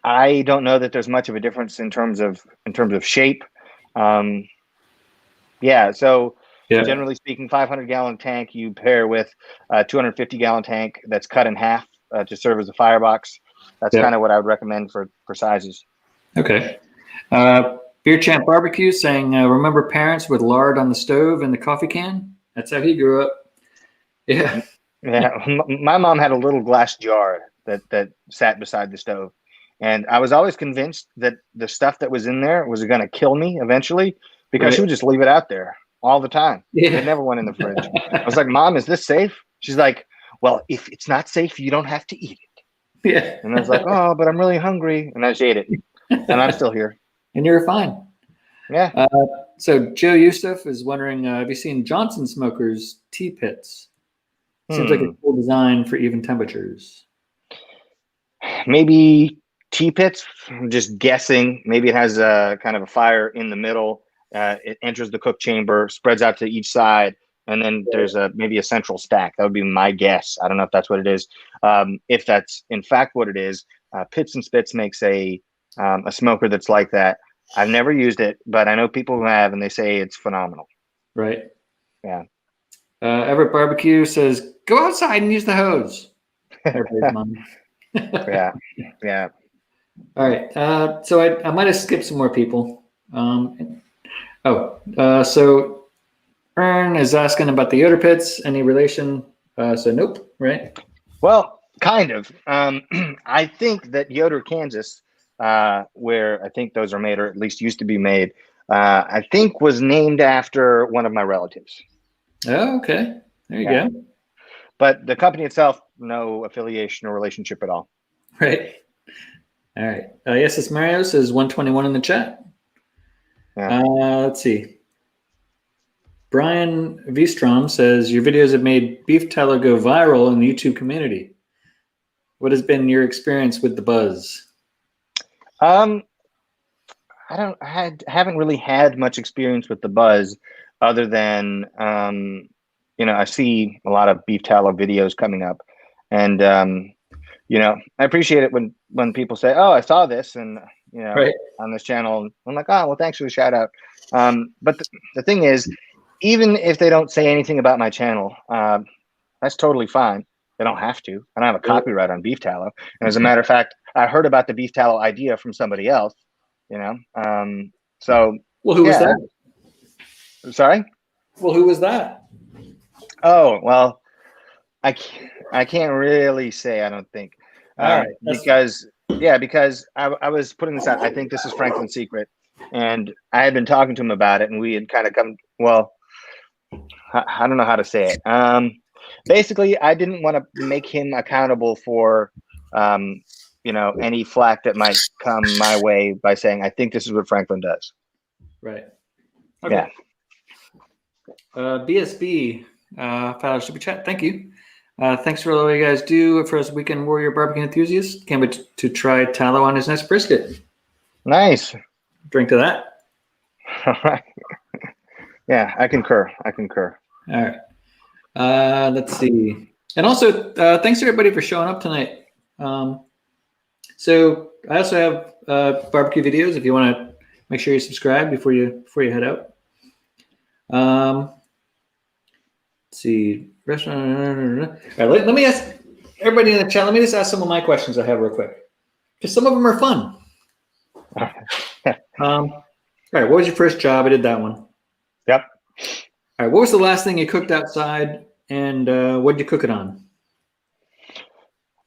I don't know that there's much of a difference in terms of shape. Yeah, so generally speaking, 500-gallon tank you pair with a 250-gallon tank that's cut in half to serve as a firebox. That's kind of what I would recommend for sizes. Okay. Beer Champ Barbecue saying, remember parents with lard on the stove and the coffee can? That's how he grew up. Yeah. Yeah. My mom had a little glass jar that sat beside the stove. And I was always convinced that the stuff that was in there was going to kill me eventually, because she would just leave it out there all the time. It never went in the fridge. I was like, Mom, is this safe? She's like, well, if it's not safe, you don't have to eat it. Yeah. And I was like, oh, but I'm really hungry. And I just ate it. And I'm still here. And you're fine. Yeah. So Joe Yusuf is wondering, have you seen Johnson Smokers tea pits? Seems like a cool design for even temperatures. Maybe tea pits. I'm just guessing. Maybe it has a kind of a fire in the middle. It enters the cook chamber, spreads out to each side, and then there's maybe a central stack. That would be my guess. I don't know if that's what it is. If that's in fact what it is, Pits and Spits makes a smoker that's like that. I've never used it, but I know people who have, and they say it's phenomenal. Right. Yeah. Everett Barbecue says, go outside and use the hose. Everybody's mom. Yeah. Yeah. All right. So I might have skipped some more people. So Ern is asking about the Yoder pits. Any relation? So nope, right? Well, kind of. I think that Yoder, Kansas, where I think those are made, or at least used to be made, I think was named after one of my relatives. Oh, okay. There you go. But the company itself, no affiliation or relationship at all. Right. All right. Yes, it's Mario says 121 in the chat. Yeah. Let's see. Brian Vstrom says your videos have made beef tallow go viral in the YouTube community. What has been your experience with the buzz? I haven't really had much experience with the buzz, other than I see a lot of beef tallow videos coming up, and I appreciate it when people say, "Oh, I saw this," and on this channel. I'm like, "Oh, well, thanks for the shout out." But the thing is, even if they don't say anything about my channel, that's totally fine. They don't have to. I don't have a copyright on beef tallow. And as a matter of fact, I heard about the beef tallow idea from somebody else. So well, who was that? Sorry. Well, who was that? Oh, well, I can't really say. I don't think. All right. Because I was putting this out. I think this is Franklin's secret, and I had been talking to him about it, and we had kind of come. Well, I don't know how to say it. Basically, I didn't want to make him accountable for, any flack that might come my way by saying, I think this is what Franklin does. Right. Okay. Yeah. BSB, Tyler Super Chat, thank you. Thanks for all you guys do for us Weekend Warrior barbecue enthusiasts. Can't wait to try Tallow on his next brisket. Nice. Drink to that. All right. Yeah, I concur. All right. Let's see. And also, thanks everybody for showing up tonight. So I also have barbecue videos if you want to make sure you subscribe before you head out. Let's see. Restaurant. All right, let me ask everybody in the chat. Let me just ask some of my questions I have real quick, because some of them are fun. All right. What was your first job? I did that one. Yep. All right. What was the last thing you cooked outside, and what did you cook it on?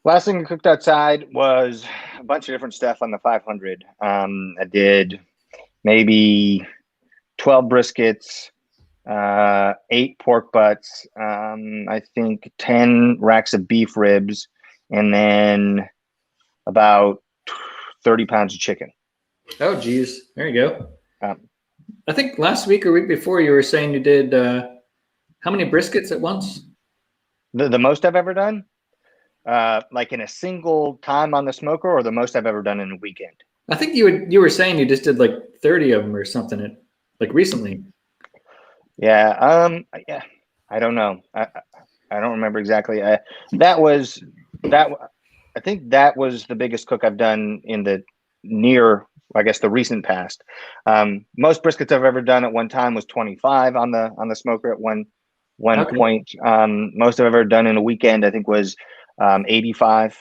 Last thing I cooked outside was a bunch of different stuff on the 500. I did maybe 12 briskets, 8 pork butts, I think 10 racks of beef ribs, and then about 30 pounds of chicken. Oh, geez. There you go. I think last week or week before you were saying you did how many briskets at once? The most I've ever done? Like in a single time on the smoker, or the most I've ever done in a weekend? I think you were saying you just did like 30 of them or something, like recently. Yeah. Yeah. I don't know. I don't remember exactly. That was that. I think that was the biggest cook I've done in the near, I guess, the recent past. Most briskets I've ever done at one time was 25 on the smoker at one Okay. point. Most I've ever done in a weekend, I think, was 85.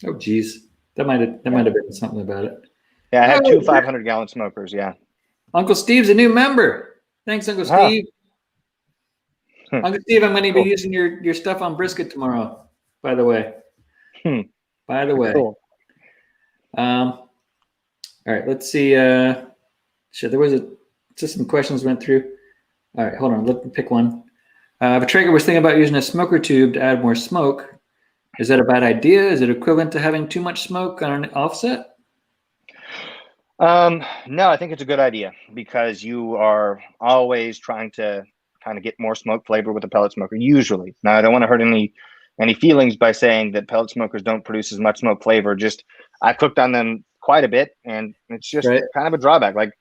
Oh, geez, that might have been something about it. Yeah, I have two 500-gallon smokers. Yeah. Uncle Steve's a new member. Thanks, Uncle Steve. Uncle Steve, I'm going to be using your stuff on brisket tomorrow. By the way. By the way. Cool. All right, let's see. Shit, there was just some questions went through. All right, hold on. Let me pick one. If Traeger was thinking about using a smoker tube to add more smoke, is that a bad idea? Is it equivalent to having too much smoke on an offset? No, I think it's a good idea because you are always trying to kind of get more smoke flavor with a pellet smoker. Usually, now I don't want to hurt any feelings by saying that pellet smokers don't produce as much smoke flavor. Just I cooked on them quite a bit, and it's just kind of a drawback. Like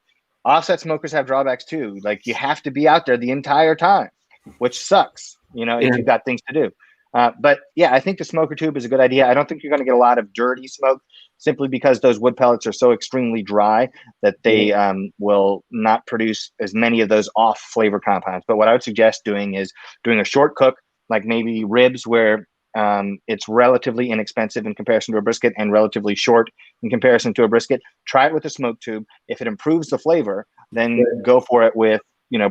offset smokers have drawbacks too. Like you have to be out there the entire time, which sucks. If you've got things to do. But yeah, I think the smoker tube is a good idea. I don't think you're going to get a lot of dirty smoke simply because those wood pellets are so extremely dry that they will not produce as many of those off flavor compounds. But what I would suggest doing is doing a short cook, like maybe ribs where it's relatively inexpensive in comparison to a brisket and relatively short in comparison to a brisket. Try it with a smoke tube. If it improves the flavor, then go for it with,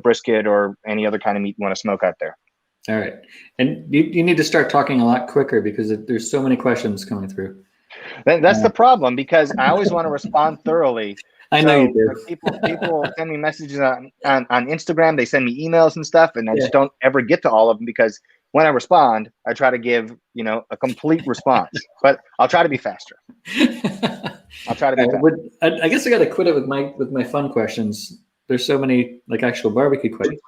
brisket or any other kind of meat you want to smoke out there. All right. And you need to start talking a lot quicker because there's so many questions coming through. That's the problem, because I always want to respond thoroughly. I know you do. People send me messages on Instagram. They send me emails and stuff, and I just don't ever get to all of them because when I respond, I try to give, a complete response. But I'll try to be faster. I'll try to be faster. I guess I got to quit it with my fun questions. There's so many like actual barbecue questions.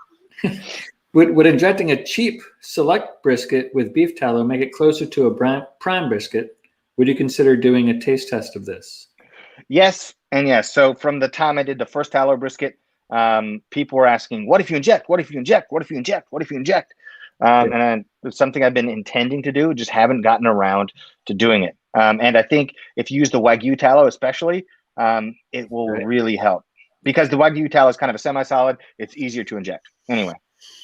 Would injecting a cheap select brisket with beef tallow make it closer to a prime brisket? Would you consider doing a taste test of this? Yes and yes. So from the time I did the first tallow brisket, people were asking, what if you inject? What if you inject? What if you inject? What if you inject? And it's something I've been intending to do, just haven't gotten around to doing it. And I think if you use the Wagyu tallow especially, it will really help. Because the Wagyu tallow is kind of a semi-solid. It's easier to inject. Anyway.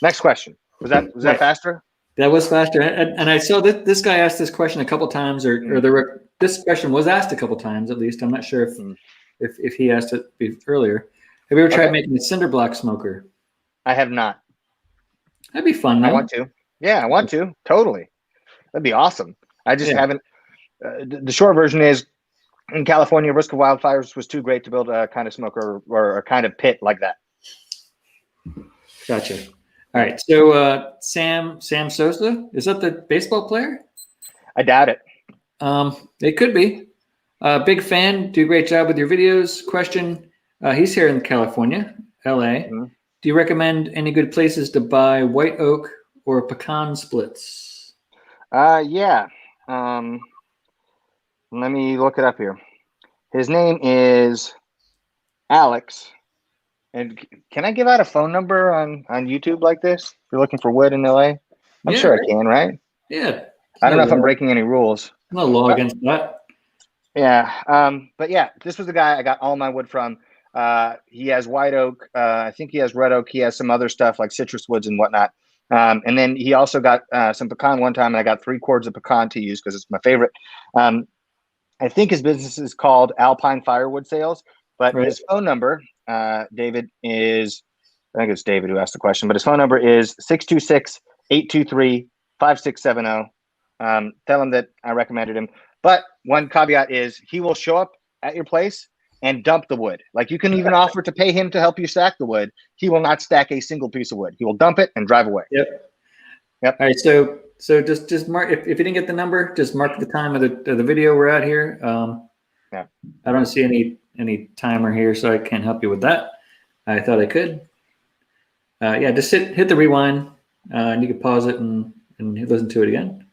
Next question. Was that faster? That was faster. And I saw that this guy asked this question a couple times, or this question was asked a couple times at least. I'm not sure if he asked it earlier. Have you ever tried making a cinder block smoker? I have not. That'd be fun. I want to. Yeah, I want to. Totally. That'd be awesome. I just haven't. The short version is, in California, risk of wildfires was too great to build a kind of smoker or a kind of pit like that. Gotcha. All right, so Sam Sosa, is that the baseball player? I doubt it. It could be. Big fan, do a great job with your videos. Question, he's here in California, LA. Do you recommend any good places to buy white oak or pecan splits? Yeah. Let me look it up here. His name is Alex. And can I give out a phone number on YouTube like this? If you're looking for wood in LA, I'm sure I can, right? Yeah. I don't know if I'm breaking any rules. No law against that. Yeah. But yeah, this was the guy I got all my wood from. He has white oak. I think he has red oak. He has some other stuff like citrus woods and whatnot. And then he also got some pecan one time, and I got 3 cords of pecan to use because it's my favorite. I think his business is called Alpine Firewood Sales, but his phone number, David, is, I think it's David who asked the question, but his phone number is 626-823-5670. Tell him that I recommended him. But one caveat is he will show up at your place and dump the wood. Like you can even offer to pay him to help you stack the wood. He will not stack a single piece of wood. He will dump it and drive away. Yep. All right. So just mark, if you didn't get the number, just mark the time of the video we're at here. I don't see any timer here, so I can't help you with that. I thought I could. Just hit the rewind, and you can pause it and listen to it again.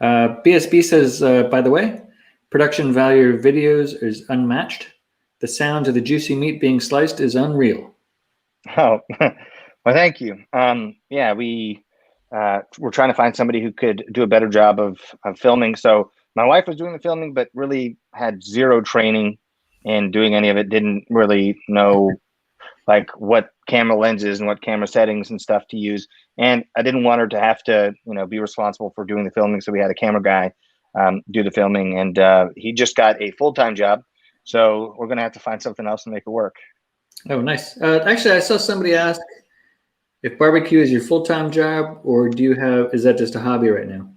BSB says, by the way, Production value of videos is unmatched. The sound of the juicy meat being sliced is unreal. Oh, well, thank you. Yeah, we're trying to find somebody who could do a better job of filming. So my wife was doing the filming, but really had zero training in doing any of it. Didn't really know like what camera lenses and what camera settings and stuff to use. And I didn't want her to have to, be responsible for doing the filming. So we had a camera guy do the filming, and he just got a full-time job. So we're going to have to find something else to make it work. Oh, nice. Actually, I saw somebody ask if barbecue is your full-time job, or is that just a hobby right now?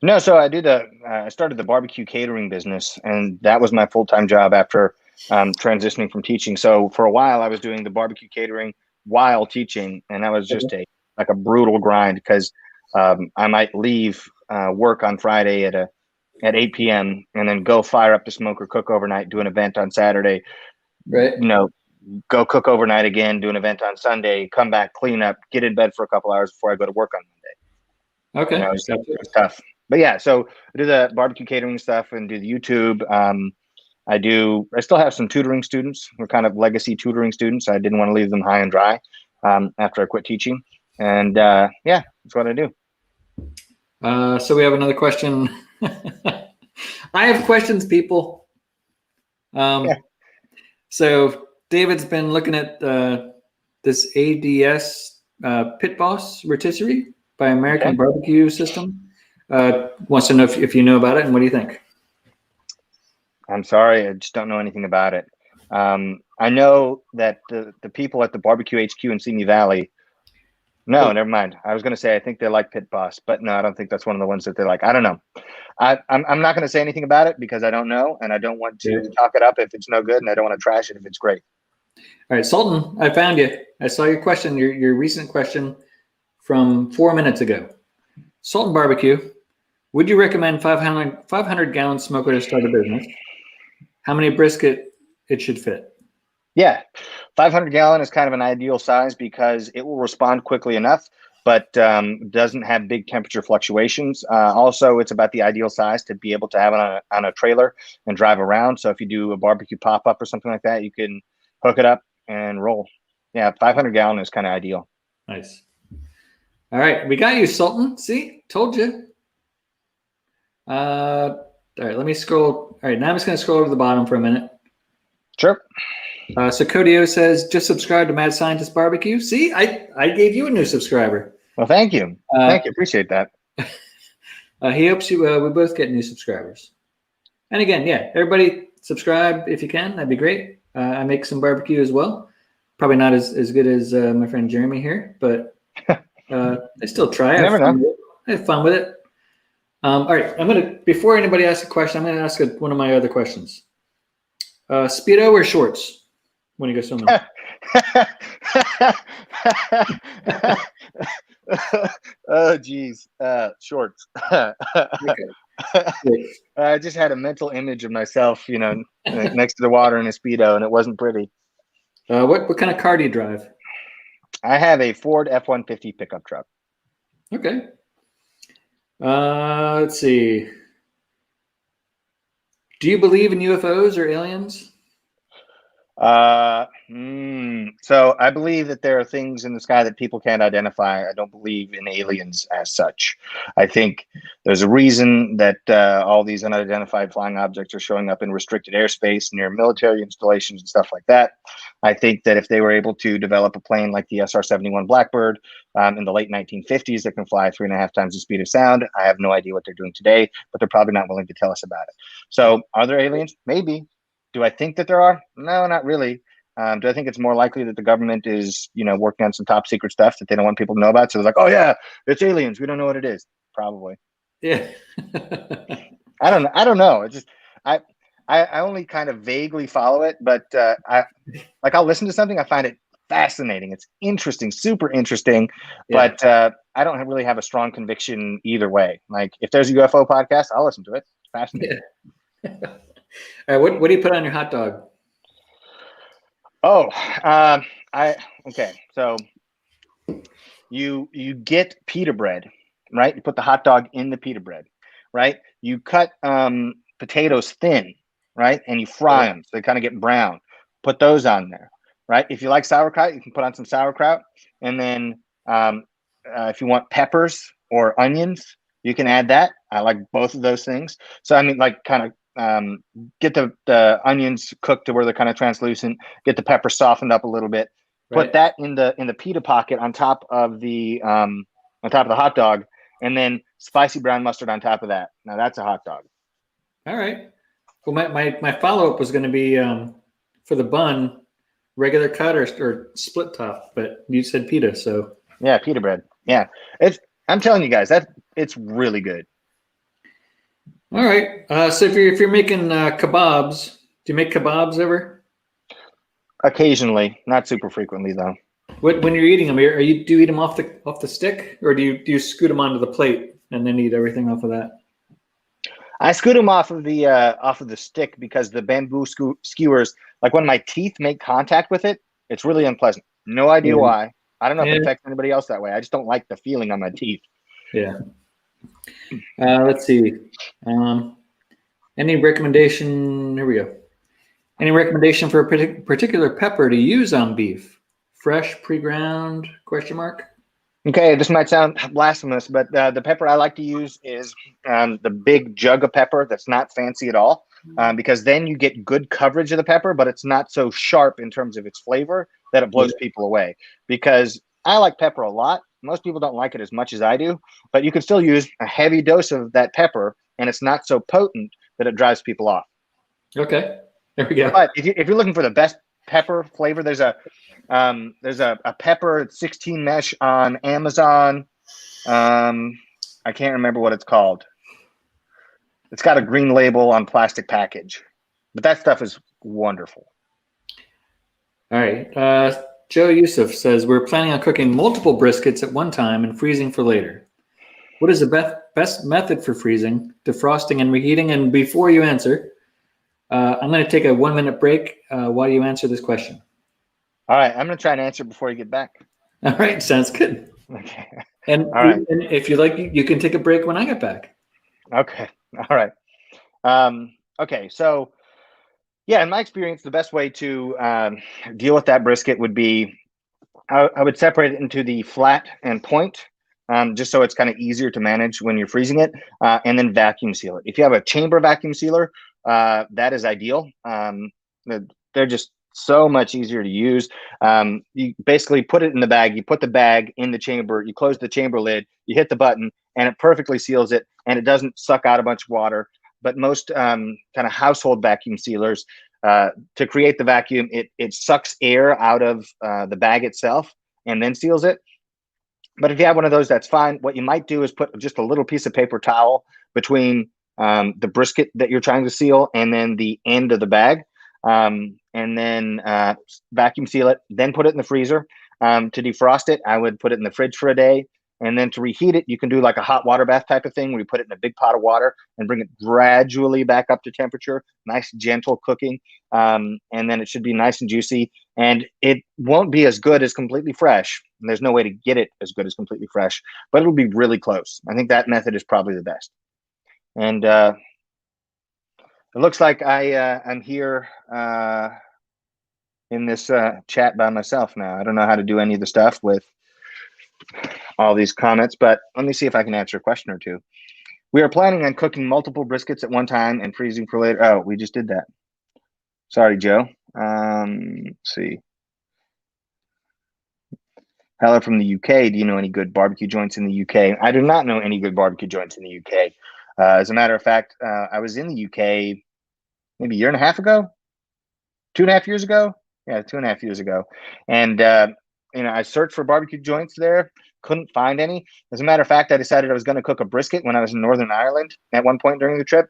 No, so I started the barbecue catering business, and that was my full-time job after transitioning from teaching. So for a while I was doing the barbecue catering while teaching, and that was just a brutal grind because I might leave work on Friday at 8 p.m. and then go fire up the smoker, cook overnight, do an event on Saturday, right? Go cook overnight again, do an event on Sunday, come back, clean up, get in bed for a couple hours before I go to work on Monday. Okay. It was tough. But yeah, so I do the barbecue catering stuff and do the YouTube. I still have some tutoring students. We're kind of legacy tutoring students. I didn't want to leave them high and dry after I quit teaching. And yeah, that's what I do. So we have another question. I have questions, people. So David's been looking at this ADS Pit Boss rotisserie by American Barbecue System. Wants to know if you know about it, and what do you think? I'm sorry, I just don't know anything about it. I know that the people at the Barbecue HQ in Simi Valley. No, never mind. I was going to say I think they like Pit Boss, but no, I don't think that's one of the ones that they like. I don't know. I'm not going to say anything about it because I don't know, and I don't want to talk it up if it's no good, and I don't want to trash it if it's great. All right, Sultan, I found you. I saw your question, your recent question from 4 minutes ago. Sultan Barbecue, would you recommend 500-gallon smoker to start a business? How many brisket it should fit? Yeah, 500-gallon is kind of an ideal size because it will respond quickly enough, but doesn't have big temperature fluctuations. Also, it's about the ideal size to be able to have it on a trailer and drive around. So if you do a barbecue pop-up or something like that, you can hook it up and roll. Yeah, 500-gallon is kind of ideal. Nice. All right, we got you, Sultan. See, told you. All right, let me scroll. All right, now I'm just going to scroll to the bottom for a minute. Sure. So Codio says, just subscribe to Mad Scientist Barbecue. See, I gave you a new subscriber. Well, thank you. Thank you. Appreciate that. He hopes we both get new subscribers. And again, yeah, everybody subscribe if you can. That'd be great. I make some barbecue as well. Probably not as good as my friend Jeremy here, but I still try. Never know. I have fun with it. All right, before anybody asks a question, I'm going to ask one of my other questions. Speedo or shorts when you go swimming? Oh, geez. Shorts. Okay. I just had a mental image of myself, next to the water in a Speedo, and it wasn't pretty. What kind of car do you drive? I have a Ford F-150 pickup truck. Okay. Let's see. Do you believe in UFOs or aliens? So I believe that there are things in the sky that people can't identify. I don't believe in aliens as such. I think there's a reason that all these unidentified flying objects are showing up in restricted airspace near military installations and stuff like that. I think that if they were able to develop a plane like the SR-71 Blackbird in the late 1950s that can fly 3.5 times the speed of sound, I have no idea what they're doing today, but they're probably not willing to tell us about it. So are there aliens? Maybe. Do I think that there are? No, not really. Do I think it's more likely that the government is, working on some top secret stuff that they don't want people to know about? So they're like, oh yeah, it's aliens. We don't know what it is. Probably. Yeah. I don't know. It's just, I only kind of vaguely follow it, but I'll listen to something. I find it fascinating. It's interesting, super interesting, Yeah. but I don't really have a strong conviction either way. Like if there's a UFO podcast, I'll listen to it. It's fascinating. Yeah. All right, what do you put on your hot dog? Oh, okay. So you get pita bread, right? You put the hot dog in the pita bread, right? You cut potatoes thin, right? And you fry them so they kind of get brown. Put those on there, right? If you like sauerkraut, you can put on some sauerkraut. And then if you want peppers or onions, you can add that. I like both of those things. So I mean, like, kind of get the onions cooked to where they're kind of translucent. Get the pepper softened up a little bit. Put that in the pita pocket on top of the hot dog, and then spicy brown mustard on top of that. Now that's a hot dog. All right. Well, my follow up was going to be for the bun, regular cut or split top, but you said pita, so yeah, pita bread. Yeah, I'm telling you guys that it's really good. All right. So if you're making kebabs, do you make kebabs ever? Occasionally, not super frequently though. When you're eating them, do you eat them off the stick, or do you scoot them onto the plate and then eat everything off of that? I scoot them off of the stick because the bamboo skewers, like when my teeth make contact with it, it's really unpleasant. No idea why. I don't know if it affects anybody else that way. I just don't like the feeling on my teeth. Yeah. Let's see. Any recommendation? Here we go. Any recommendation for a particular pepper to use on beef? Fresh, pre-ground? ? Okay, this might sound blasphemous, but the pepper I like to use is the big jug of pepper that's not fancy at all, because then you get good coverage of the pepper, but it's not so sharp in terms of its flavor that it blows people away. Because I like pepper a lot. Most people don't like it as much as I do, but you can still use a heavy dose of that pepper, and it's not so potent that it drives people off. Okay, there we go. But if you're looking for the best pepper flavor, there's a pepper 16 mesh on Amazon. I can't remember what it's called. It's got a green label on plastic package, but that stuff is wonderful. All right. Joe Yusuf says, we're planning on cooking multiple briskets at one time and freezing for later. What is the best method for freezing, defrosting, and reheating? And before you answer, I'm going to take a 1-minute break while you answer this question. All right. I'm going to try and answer before you get back. All right. Sounds good. Okay. And, all right. And if you like, you can take a break when I get back. Okay. All right. Okay. So, yeah, in my experience, the best way to deal with that brisket would be I would separate it into the flat and point, just so it's kind of easier to manage when you're freezing it, and then vacuum seal it. If you have a chamber vacuum sealer, that is ideal. They're just so much easier to use. You basically put it in the bag, you put the bag in the chamber, you close the chamber lid, you hit the button, and it perfectly seals it, and it doesn't suck out a bunch of water. But most kind of household vacuum sealers, to create the vacuum, it sucks air out of the bag itself and then seals it. But if you have one of those, that's fine. What you might do is put just a little piece of paper towel between the brisket that you're trying to seal and then the end of the bag, and then vacuum seal it, then put it in the freezer. To defrost it, I would put it in the fridge for a day. And then to reheat it, you can do like a hot water bath type of thing where you put it in a big pot of water and bring it gradually back up to temperature, nice gentle cooking. And then it should be nice and juicy, and it won't be as good as completely fresh. And there's no way to get it as good as completely fresh, but it'll be really close. I think that method is probably the best. And it looks like I'm here in this chat by myself now. I don't know how to do any of the stuff with all these comments, but let me see if I can answer a question or two. We are planning on cooking multiple briskets at one time and freezing for later. Oh, we just did that. Sorry, Joe. Let's see. Hello from the UK. Do you know any good barbecue joints in the UK? I do not know any good barbecue joints in the UK. As a matter of fact, I was in the UK maybe a year and a half ago, 2.5 years ago. Yeah, 2.5 years ago. And I searched for barbecue joints there, couldn't find any. As a matter of fact, I decided I was going to cook a brisket when I was in Northern Ireland at one point during the trip.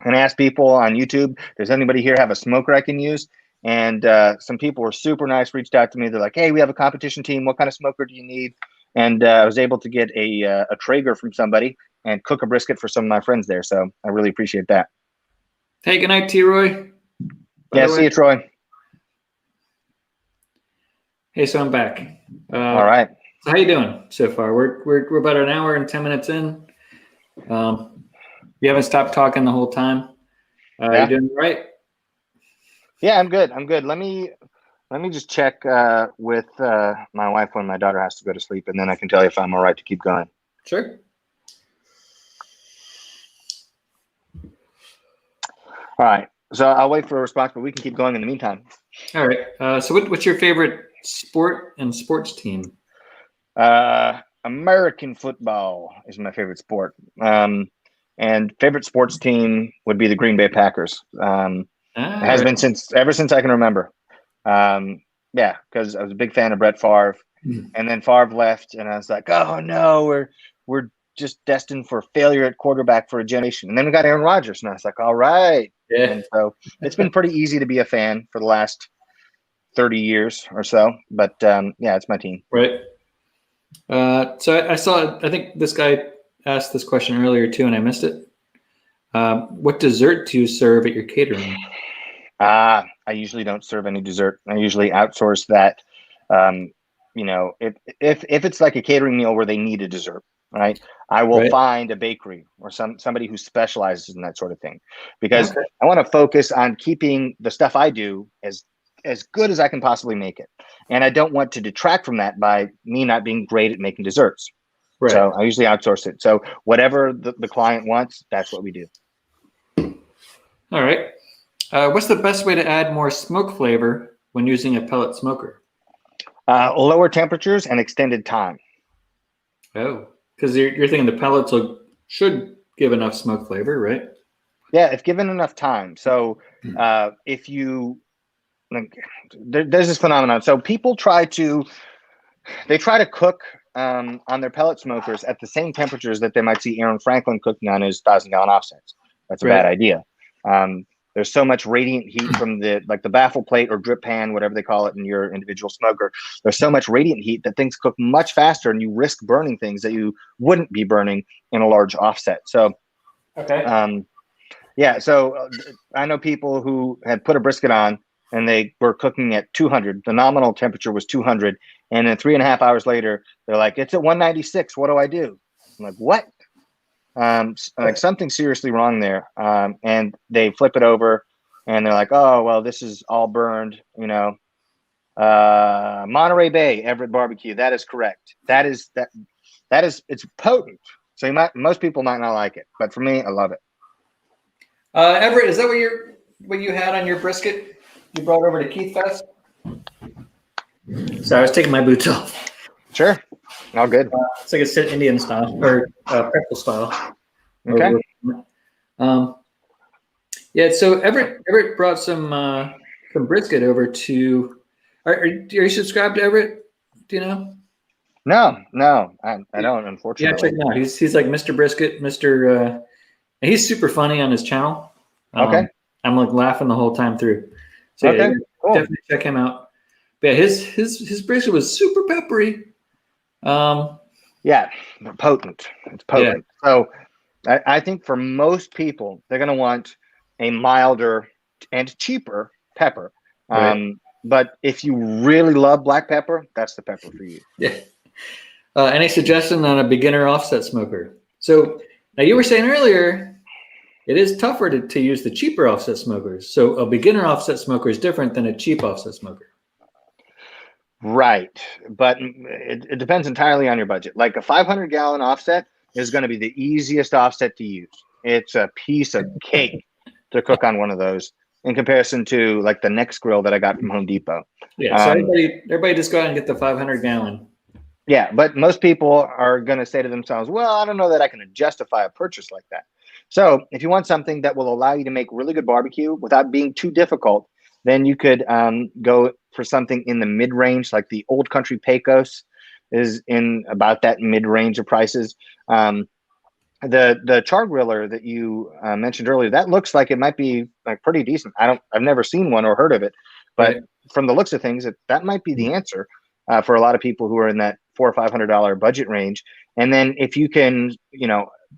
And I asked people on YouTube, does anybody here have a smoker I can use? And some people were super nice, reached out to me. They're like, hey, we have a competition team. What kind of smoker do you need? And I was able to get a Traeger from somebody and cook a brisket for some of my friends there. So I really appreciate that. Hey, good night to you, Roy. Yeah, see you, Troy. Hey, so I'm back. All right. So how you doing so far? We're about an hour and 10 minutes in. You haven't stopped talking the whole time. Yeah. You doing all right? Yeah, I'm good. I'm good. Let me just check with my wife when my daughter has to go to sleep, and then I can tell you if I'm all right to keep going. Sure. All right. So I'll wait for a response, but we can keep going in the meantime. All right. So what's your favorite sport and sports team? American football is my favorite sport. And favorite sports team would be the Green Bay Packers. It has been ever since I can remember. Yeah, because I was a big fan of Brett Favre, and then Favre left, and I was like, oh no, we're just destined for failure at quarterback for a generation. And then we got Aaron Rodgers, and I was like, all right. Yeah. And so it's been pretty easy to be a fan for the last 30 years or so. But yeah, it's my team. Right. So I think this guy asked this question earlier too, and I missed it. What dessert do you serve at your catering? I usually don't serve any dessert. I usually outsource that. If it's like a catering meal where they need a dessert, right? I will find a bakery or somebody who specializes in that sort of thing, because I want to focus on keeping the stuff I do as good as I can possibly make it. And I don't want to detract from that by me not being great at making desserts. Right. So I usually outsource it. So whatever the client wants, that's what we do. All right. What's the best way to add more smoke flavor when using a pellet smoker? Lower temperatures and extended time. Oh, because you're thinking the pellets should give enough smoke flavor, right? Yeah, if given enough time. So if you there's this phenomenon. So people try to cook on their pellet smokers at the same temperatures that they might see Aaron Franklin cooking on his 1,000-gallon offsets. That's a bad idea. There's so much radiant heat from the baffle plate or drip pan, whatever they call it in your individual smoker. There's so much radiant heat that things cook much faster, and you risk burning things that you wouldn't be burning in a large offset. So, yeah. So I know people who had put a brisket on and they were cooking at 200. The nominal temperature was 200, and then 3.5 hours later, they're like, "It's at 196. What do I do?" I'm like, "What?" Like something seriously wrong there. And they flip it over and they're like, oh, well, this is all burned, Monterey Bay, Everett barbecue. That is correct. It's potent. So most people might not like it, but for me, I love it. Everett, is that what you had on your brisket you brought over to Keith Fest? So I was taking my boots off. Sure. All good. It's like a sit Indian style or pretzel style. Okay. Yeah. So Everett brought some brisket over to. Are you subscribed to Everett? Do you know? No, I don't. Unfortunately. Yeah, check him out. He's like Mr. Brisket, Mr. He's super funny on his channel. Okay. I'm like laughing the whole time through. So yeah, cool. Definitely check him out. But yeah, his brisket was super peppery. Yeah, potent. It's potent. Yeah. So I think for most people, they're going to want a milder and cheaper pepper. Right. But if you really love black pepper, that's the pepper for you. Yeah. Any suggestion on a beginner offset smoker? So now you were saying earlier, it is tougher to use the cheaper offset smokers. So a beginner offset smoker is different than a cheap offset smoker. Right. But it depends entirely on your budget. Like a 500-gallon offset is going to be the easiest offset to use. It's a piece of cake to cook on one of those in comparison to like the Next grill that I got from Home Depot. Yeah. So everybody just go out and get the 500-gallon. Yeah. But most people are going to say to themselves, well, I don't know that I can justify a purchase like that. So if you want something that will allow you to make really good barbecue without being too difficult, then you could go for something in the mid-range, like the Old Country Pecos is in about that mid-range of prices. The char griller that you mentioned earlier, that looks like it might be like pretty decent. I've never seen one or heard of it, but from the looks of things, that might be the answer for a lot of people who are in that $400 or $500 budget range. And then if you can,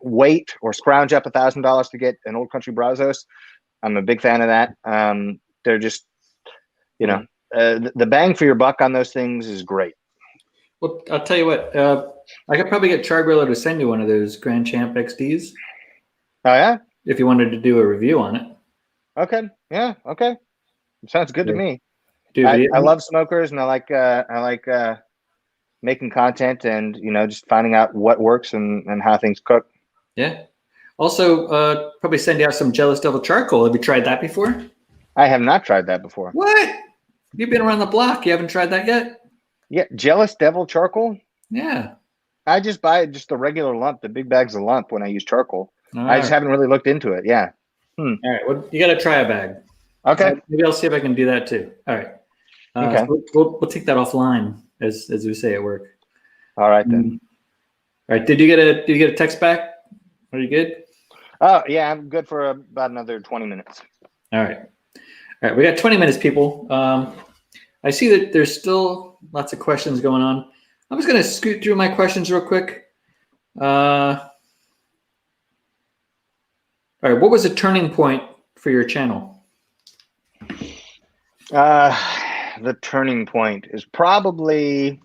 wait or scrounge up $1,000 to get an Old Country Brazos, I'm a big fan of that. They're just, the bang for your buck on those things is great. Well, I'll tell you what, I could probably get Char Griller to send you one of those Grand Champ XDs. Oh, yeah? If you wanted to do a review on it. Okay. Yeah. Okay. Sounds good to me. Do video. I love smokers, and I like making content, and just finding out what works and how things cook. Yeah. Also, probably send you out some Jealous Devil charcoal. Have you tried that before? I have not tried that before. What? You've been around the block. You haven't tried that yet? Yeah, Jealous Devil charcoal. Yeah. I just buy just the regular lump, the big bags of lump when I use charcoal. All I just haven't really looked into it. Yeah. All right. Well, you got to try a bag. Okay. Maybe I'll see if I can do that too. All right. Okay. So we'll take that offline, as we say at work. All right then. All right. Did you get a text back? Are you good? Oh yeah, I'm good for about another 20 minutes. All right. All right. We got 20 minutes, people. I see that there's still lots of questions going on. I'm just going to scoot through my questions real quick. All right. What was a turning point for your channel? The turning point is probably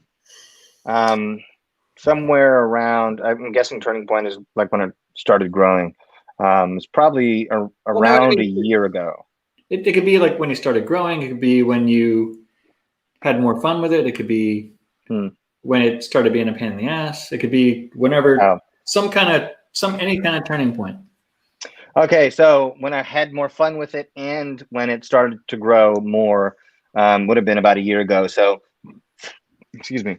somewhere around. I'm guessing turning point is like when it started growing. It's probably around a year ago. It could be like when you started growing. It could be when you had more fun with it. It could be when it started being a pain in the ass. It could be whenever any kind of turning point. Okay, so when I had more fun with it and when it started to grow more, would have been about a year ago. So, excuse me,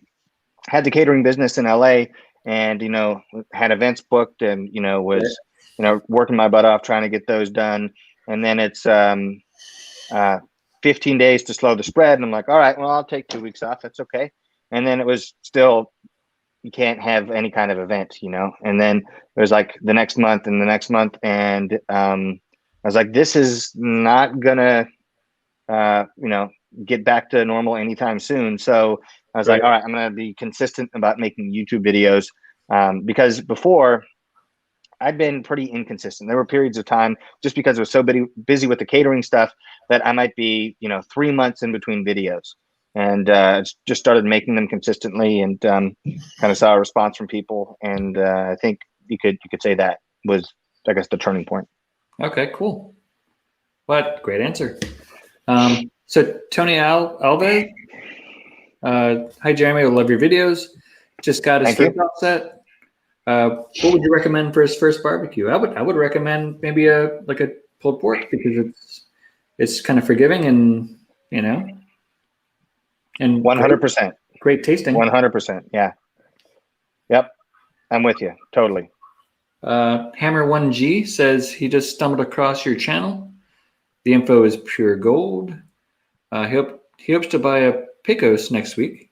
had the catering business in LA, and had events booked, and was working my butt off trying to get those done. And then it's 15 days to slow the spread, and I'm like, all right, well, I'll take 2 weeks off. That's okay. And then it was still, you can't have any kind of event, and then it was like the next month and the next month. And I was like, this is not gonna, get back to normal anytime soon. So I was like, all right, I'm going to be consistent about making YouTube videos. Because before I'd been pretty inconsistent. There were periods of time just because I was so busy with the catering stuff that I might be, 3 months in between videos. And just started making them consistently, and kind of saw a response from people. And I think you could say that was, I guess, the turning point. Okay, cool. What great answer. So Tony Alves, hi Jeremy, I love your videos. Just got his first set. What would you recommend for his first barbecue? I would recommend maybe a pulled pork, because it's kind of forgiving and and 100% great tasting. 100%, yeah. Yep, I'm with you totally. Hammer1G says he just stumbled across your channel. The info is pure gold. He hopes to buy a Pecos next week.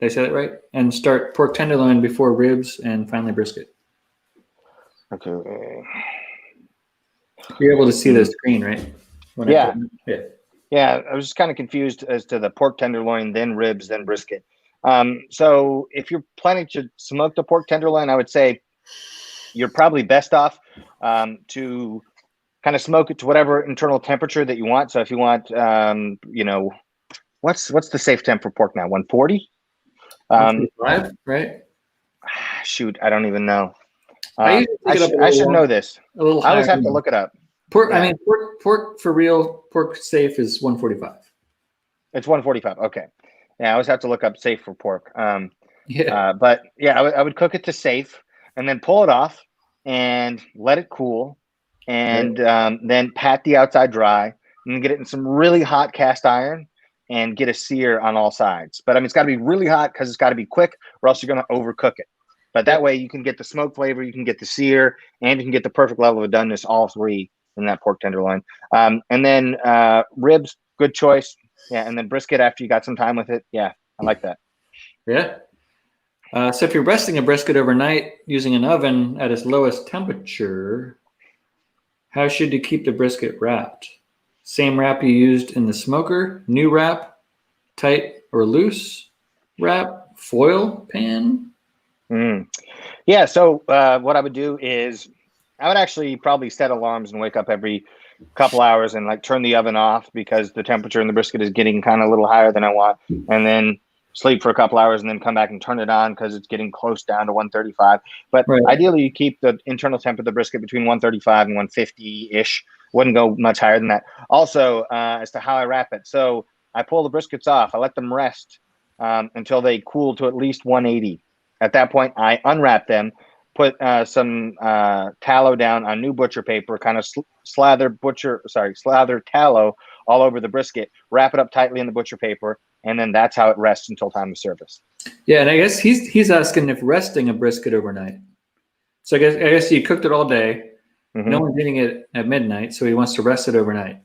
Did I say that right? And start pork tenderloin before ribs, and finally brisket. Okay. You're able to see the screen, right? Yeah. Yeah, I was just kind of confused as to the pork tenderloin, then ribs, then brisket. So if you're planning to smoke the pork tenderloin, I would say you're probably best off to kind of smoke it to whatever internal temperature that you want. So if you want, what's the safe temp for pork now? 140? 145, right? Shoot, I don't even know. I should know this. I always have to look it up. Pork, yeah. I mean, pork for real, pork safe is 145. It's 145. Okay. Yeah, I always have to look up safe for pork. But yeah, I would cook it to safe, and then pull it off and let it cool, and then pat the outside dry, and get it in some really hot cast iron and get a sear on all sides. But I mean, it's got to be really hot because it's got to be quick, or else you're going to overcook it. But that way you can get the smoke flavor, you can get the sear, and you can get the perfect level of doneness, all three in that pork tenderloin. And then ribs, good choice. Yeah, and then brisket after you got some time with it. Yeah, I like that. Yeah. So if you're resting a brisket overnight using an oven at its lowest temperature, how should you keep the brisket wrapped? Same wrap you used in the smoker, new wrap, tight or loose wrap, foil pan? Yeah, so what I would do is I would actually probably set alarms and wake up every couple hours and like turn the oven off because the temperature in the brisket is getting kind of a little higher than I want, and then sleep for a couple hours and then come back and turn it on because it's getting close down to 135. But ideally you keep the internal temp of the brisket between 135 and 150-ish. Wouldn't go much higher than that. Also, as to how I wrap it. So I pull the briskets off. I let them rest until they cool to at least 180. At that point, I unwrap them, put some tallow down on new butcher paper, kind of slather tallow all over the brisket, wrap it up tightly in the butcher paper, and then that's how it rests until time of service. Yeah, and I guess he's asking if resting a brisket overnight. So I guess you cooked it all day. Mm-hmm. No one's eating it at midnight, so he wants to rest it overnight.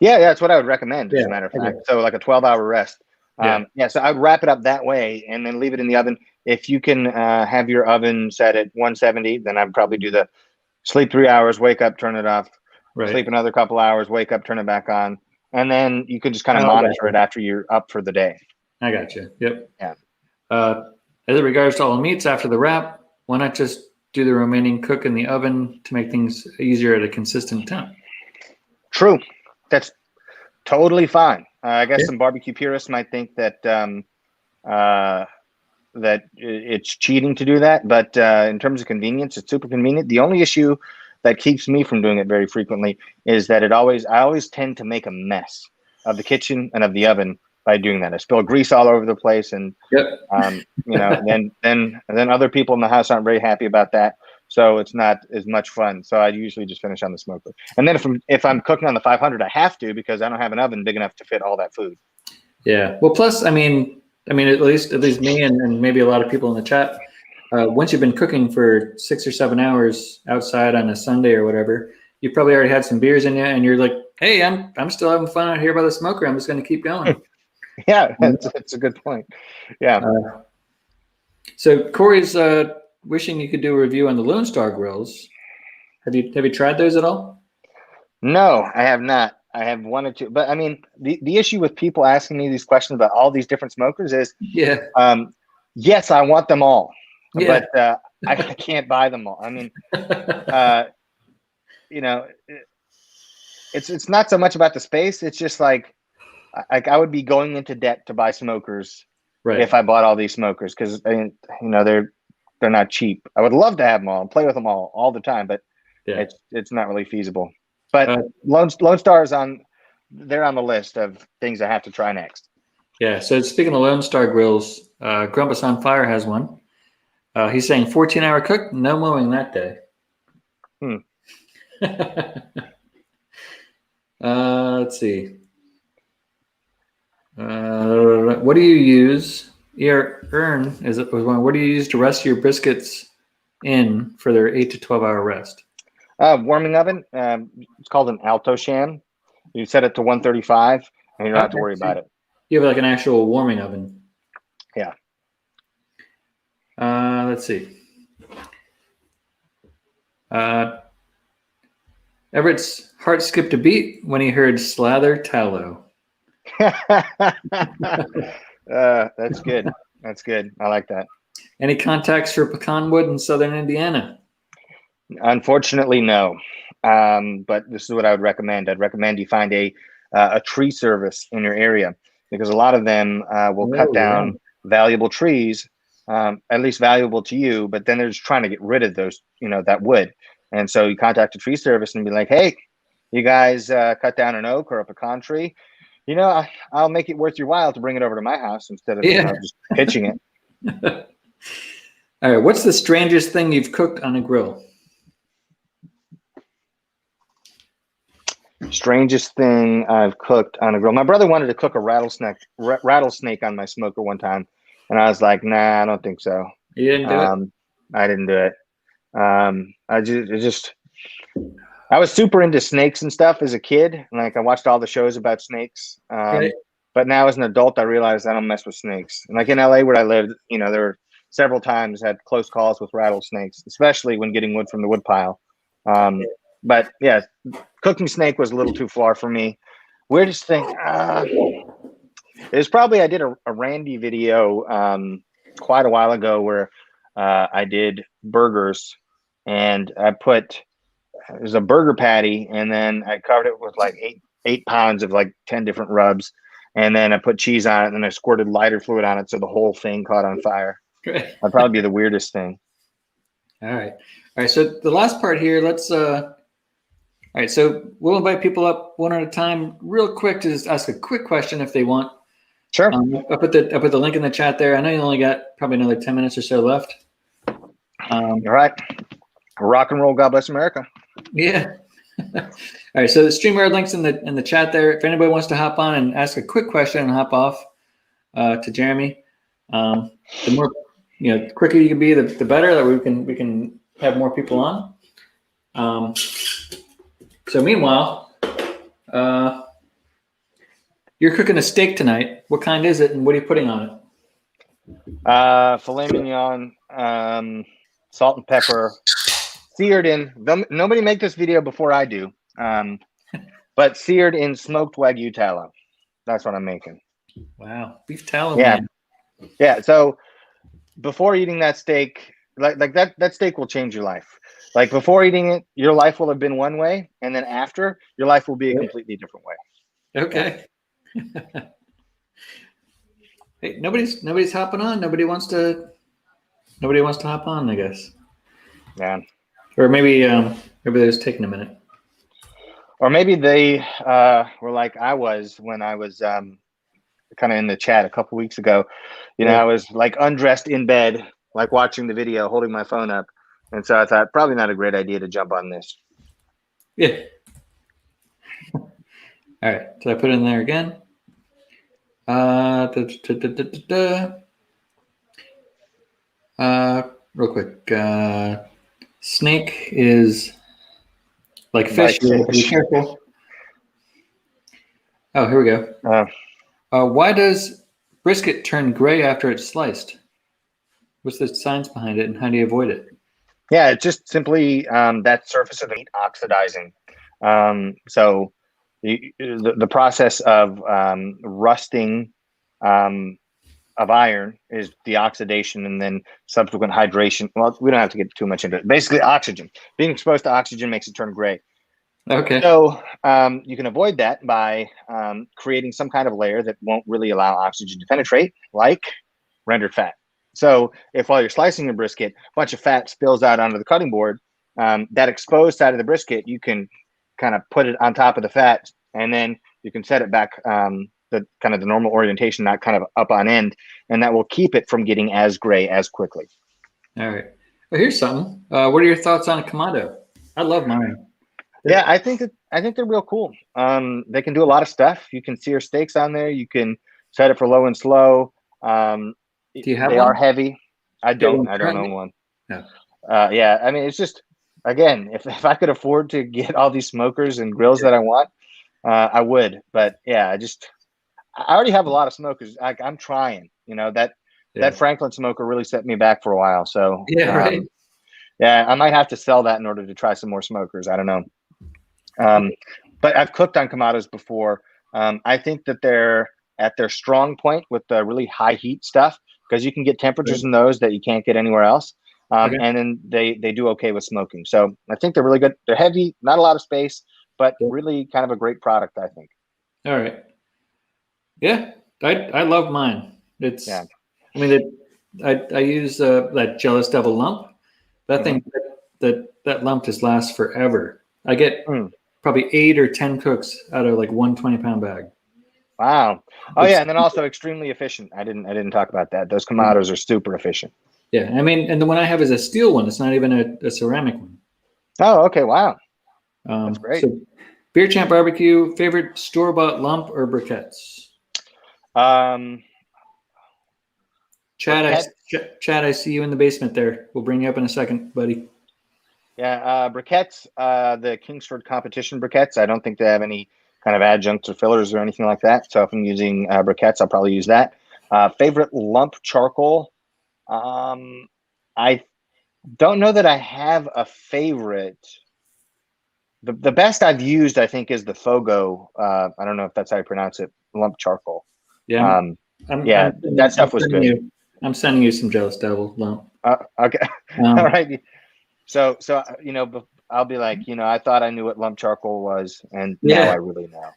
Yeah, that's what I would recommend, as a matter of fact. So like a 12-hour rest. So I'd wrap it up that way and then leave it in the oven. If you can have your oven set at 170, then I'd probably do the sleep 3 hours, wake up, turn it off, sleep another couple hours, wake up, turn it back on. And then you can just kind of monitor it after you're up for the day. I got you. Yep. Yeah. As it regards to all meats after the wrap, why not just do the remaining cook in the oven to make things easier at a consistent temp? True. That's totally fine. I guess some barbecue purists might think that that it's cheating to do that, but in terms of convenience, it's super convenient. The only issue that keeps me from doing it very frequently is that I always tend to make a mess of the kitchen and of the oven by doing that. I spill grease all over the place, and then other people in the house aren't very happy about that. So it's not as much fun. So I usually just finish on the smoker. And then if I'm cooking on the 500, I have to, because I don't have an oven big enough to fit all that food. Yeah. Well, plus, I mean, at least me and maybe a lot of people in the chat, once you've been cooking for 6 or 7 hours outside on a Sunday or whatever, you probably already had some beers in you, and you're like, hey, I'm still having fun out here by the smoker. I'm just going to keep going. Yeah, that's a good point. Yeah. So Corey's wishing you could do a review on the Lone Star grills. Have you tried those at all? No, I have not. I have wanted to, but I mean, the issue with people asking me these questions about all these different smokers is, yes, I want them all, but I can't buy them all. I mean, it's not so much about the space. It's just like I would be going into debt to buy smokers if I bought all these smokers, because they're not cheap. I would love to have them all and play with them all the time, but it's not really feasible. But Lone Star is they're on the list of things I have to try next. Yeah. So speaking of Lone Star grills, Grumpus on Fire has one. He's saying 14-hour cook, no mowing that day. Let's see. What do you use? What do you use to rest your briskets in for their 8 to 12-hour rest? Warming oven. It's called an Alto Shan. You set it to 135, and you don't have to worry about it. You have like an actual warming oven. Yeah. Let's see. Everett's heart skipped a beat when he heard slather tallow. That's good. That's good. I like that. Any contacts for pecan wood in southern Indiana? Unfortunately, no. But this is what I would recommend. I'd recommend you find a tree service in your area, because a lot of them will cut down valuable trees, at least valuable to you, but then they're just trying to get rid of those, that wood. And so you contact a tree service and be like, hey, you guys cut down an oak or a pecan tree. I'll make it worth your while to bring it over to my house instead of just pitching it. All right. What's the strangest thing you've cooked on a grill? Strangest thing I've cooked on a grill. My brother wanted to cook a rattlesnake on my smoker one time, and I was like, nah, I don't think so. You didn't do it? I didn't do it. I was super into snakes and stuff as a kid. Like, I watched all the shows about snakes. But now as an adult, I realized I don't mess with snakes. And like in LA where I lived, there were several times had close calls with rattlesnakes, especially when getting wood from the wood pile. But yeah, cooking snake was a little too far for me. Weirdest thing, it was probably, I did a Randy video quite a while ago where I did burgers, and I put, it was a burger patty, and then I covered it with like eight pounds of like 10 different rubs, and then I put cheese on it, and then I squirted lighter fluid on it so the whole thing caught on fire. That'd probably be the weirdest thing. All right. So the last part here, let's All right, so we'll invite people up one at a time, real quick, to just ask a quick question if they want. Sure. I'll put the link in the chat there. I know you only got probably another 10 minutes or so left. All right. Rock and roll. God bless America. Yeah. All right. So the StreamYard link's in the chat there. If anybody wants to hop on and ask a quick question and hop off to Jeremy, the more quicker you can be, the better. That we can have more people on. So meanwhile, you're cooking a steak tonight. What kind is it, and what are you putting on it? Filet mignon, salt and pepper, seared in. Nobody make this video before I do, but seared in smoked Wagyu tallow. That's what I'm making. Wow, beef tallow. Yeah, man. yeah. So before eating that steak, like that steak will change your life. Like before eating it, your life will have been one way, and then after, your life will be a completely different way. Okay. Yeah. Hey, nobody's hopping on. Nobody wants to hop on, I guess. Yeah. Or maybe they're just taking a minute. Or maybe they were like I was when I was kind of in the chat a couple weeks ago. I was like undressed in bed, like watching the video, holding my phone up. And so I thought probably not a great idea to jump on this. Yeah. All right. So I put it in there again. Real quick. Snake is like fish. You have to be careful. Oh, here we go. Why does brisket turn gray after it's sliced? What's the science behind it, and how do you avoid it? Yeah, it's just simply that surface of the meat oxidizing. So the process of rusting of iron is the oxidation and then subsequent hydration. Well, we don't have to get too much into it. Basically, oxygen. Being exposed to oxygen makes it turn gray. Okay. So you can avoid that by creating some kind of layer that won't really allow oxygen to penetrate, like rendered fat. So if while you're slicing a brisket, a bunch of fat spills out onto the cutting board, that exposed side of the brisket, you can kind of put it on top of the fat, and then you can set it back the kind of the normal orientation, not kind of up on end, and that will keep it from getting as gray as quickly. All right. Well, here's something. What are your thoughts on a Commando? I love mine. Yeah, I think they're real cool. They can do a lot of stuff. You can sear steaks on there. You can set it for low and slow. Do you have they one? are heavy. I don't own one. No. Yeah, I mean, it's just, again, if I could afford to get all these smokers and grills that I want, I would. But yeah, I already have a lot of smokers. I'm trying. That Franklin smoker really set me back for a while. So yeah, right. Yeah, I might have to sell that in order to try some more smokers. I don't know. But I've cooked on Commandos before. I think that they're at their strong point with the really high heat stuff, because you can get temperatures in those that you can't get anywhere else. And then they do okay with smoking. So I think they're really good. They're heavy, not a lot of space, but really kind of a great product, I think. All right. Yeah, I love mine. It's, I mean, I use that Jealous Devil lump. That thing, that lump just lasts forever. I get probably 8 or 10 cooks out of like 1 20-pound bag. Wow. Oh yeah, and then also extremely efficient. I didn't talk about that. Those Commandos are super efficient. Yeah, I mean, and the one I have is a steel one. It's not even a ceramic one. Oh, okay. Wow. That's great. So, Beer Champ Barbecue, favorite store-bought lump or briquettes? Chad, I see you in the basement there. We'll bring you up in a second, buddy. Yeah, briquettes, the Kingsford competition briquettes. I don't think they have any kind of adjuncts or fillers or anything like that. So if I'm using briquettes, I'll probably use that. Favorite lump charcoal. I don't know that I have a favorite. The best I've used, I think, is the Fogo. I don't know if that's how you pronounce it. Lump charcoal. Yeah. That stuff was good. I'm sending you some Jealous Devil lump. Okay. All right. So I'll be like, I thought I knew what lump charcoal was, and now I really know.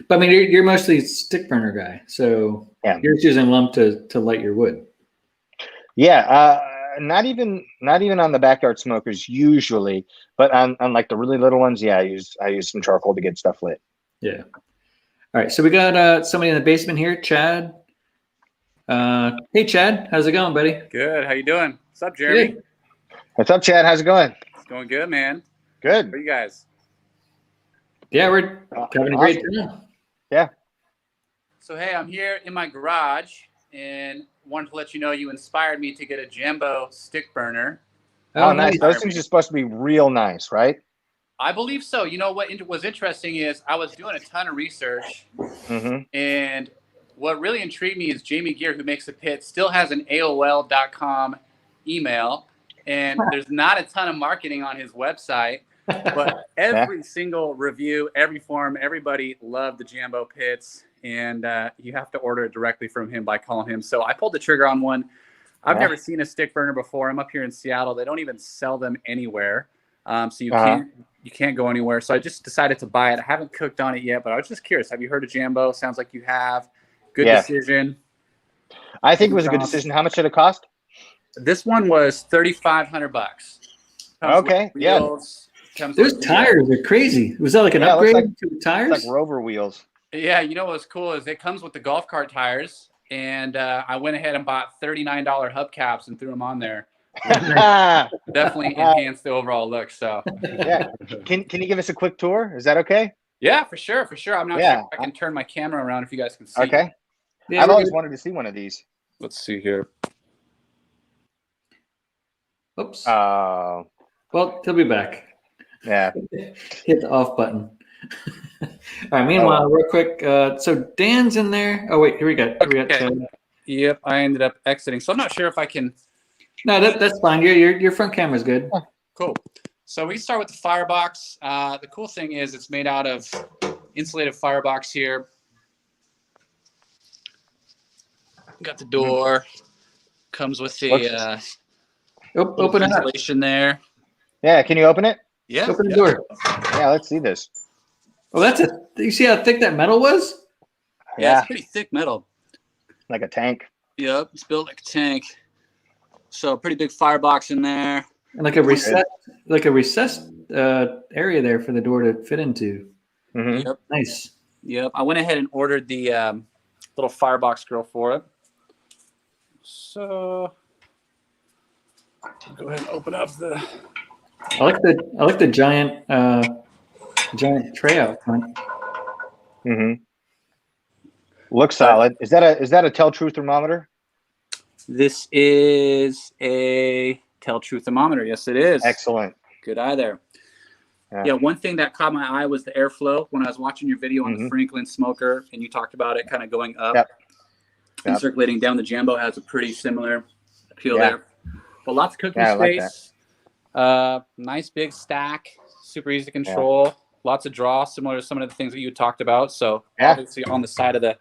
But I mean, you're mostly stick burner guy, so you're just using lump to light your wood. Yeah, not even on the backyard smokers usually, but on like the really little ones, yeah, I use some charcoal to get stuff lit. Yeah. All right. So we got somebody in the basement here, Chad. Hey, Chad, how's it going, buddy? Good. How you doing? What's up, Jeremy? Good. What's up, Chad? How's it going? It's going good, man. Good. How are you guys? Yeah, we're having a great time. Yeah. So, hey, I'm here in my garage and wanted to let you know you inspired me to get a Jumbo stick burner. Oh, nice. Those things are supposed to be real nice, right? I believe so. You know what was interesting is I was doing a ton of research, and what really intrigued me is Jamie Gear, who makes the pit, still has an AOL.com email, and there's not a ton of marketing on his website. But every single review, every forum, everybody loved the Jumbo pits, and you have to order it directly from him by calling him. So I pulled the trigger on one. I've never seen a stick burner before. I'm up here in Seattle. They don't even sell them anywhere, so you can't go anywhere. So I just decided to buy it. I haven't cooked on it yet, but I was just curious. Have you heard of Jumbo? Sounds like you have. Good decision. I think it was a good decision. How much did it cost? This one was $3,500. Okay, Those tires are crazy. Was that like an upgrade to the tires? It's like Rover wheels. Yeah, you know what's cool is it comes with the golf cart tires, and I went ahead and bought $39 hubcaps and threw them on there. Definitely enhanced the overall look. So yeah, can you give us a quick tour? Is that okay? Yeah, for sure. I'm not sure if I can turn my camera around if you guys can see. Okay. Yeah, I've always wanted to see one of these. Let's see here. Oops. Oh. Well, he'll be back. Yeah. Hit the off button. All right. Meanwhile, real quick. So Dan's in there. Oh wait, here we go. Yep, I ended up exiting. So I'm not sure if I can. No, that's fine. Your front camera's good. Cool. So we start with the firebox. The cool thing is it's made out of insulated firebox here. Got the door. Comes with the open insulation there. Yeah, can you open it? Yeah. Open the door. Yeah, let's see this. Well, you see how thick that metal was? Yeah, it's pretty thick metal. Like a tank. Yep, it's built like a tank. So pretty big firebox in there. And like a recessed area there for the door to fit into. Yep. Nice. Yep. I went ahead and ordered the little firebox grill for it. So go ahead and open up the. I like the giant tray out front. Looks solid. Is that a Tell True thermometer? This is a Tell True thermometer. Yes, it is. Excellent. Good eye there. Yeah, one thing that caught my eye was the airflow when I was watching your video on the Franklin smoker, and you talked about it kind of going up and circulating down. The Jumbo has a pretty similar appeal there. But lots of cooking space. Nice big stack. Super easy to control. Lots of draw, similar to some of the things that you talked about. So obviously on the side of the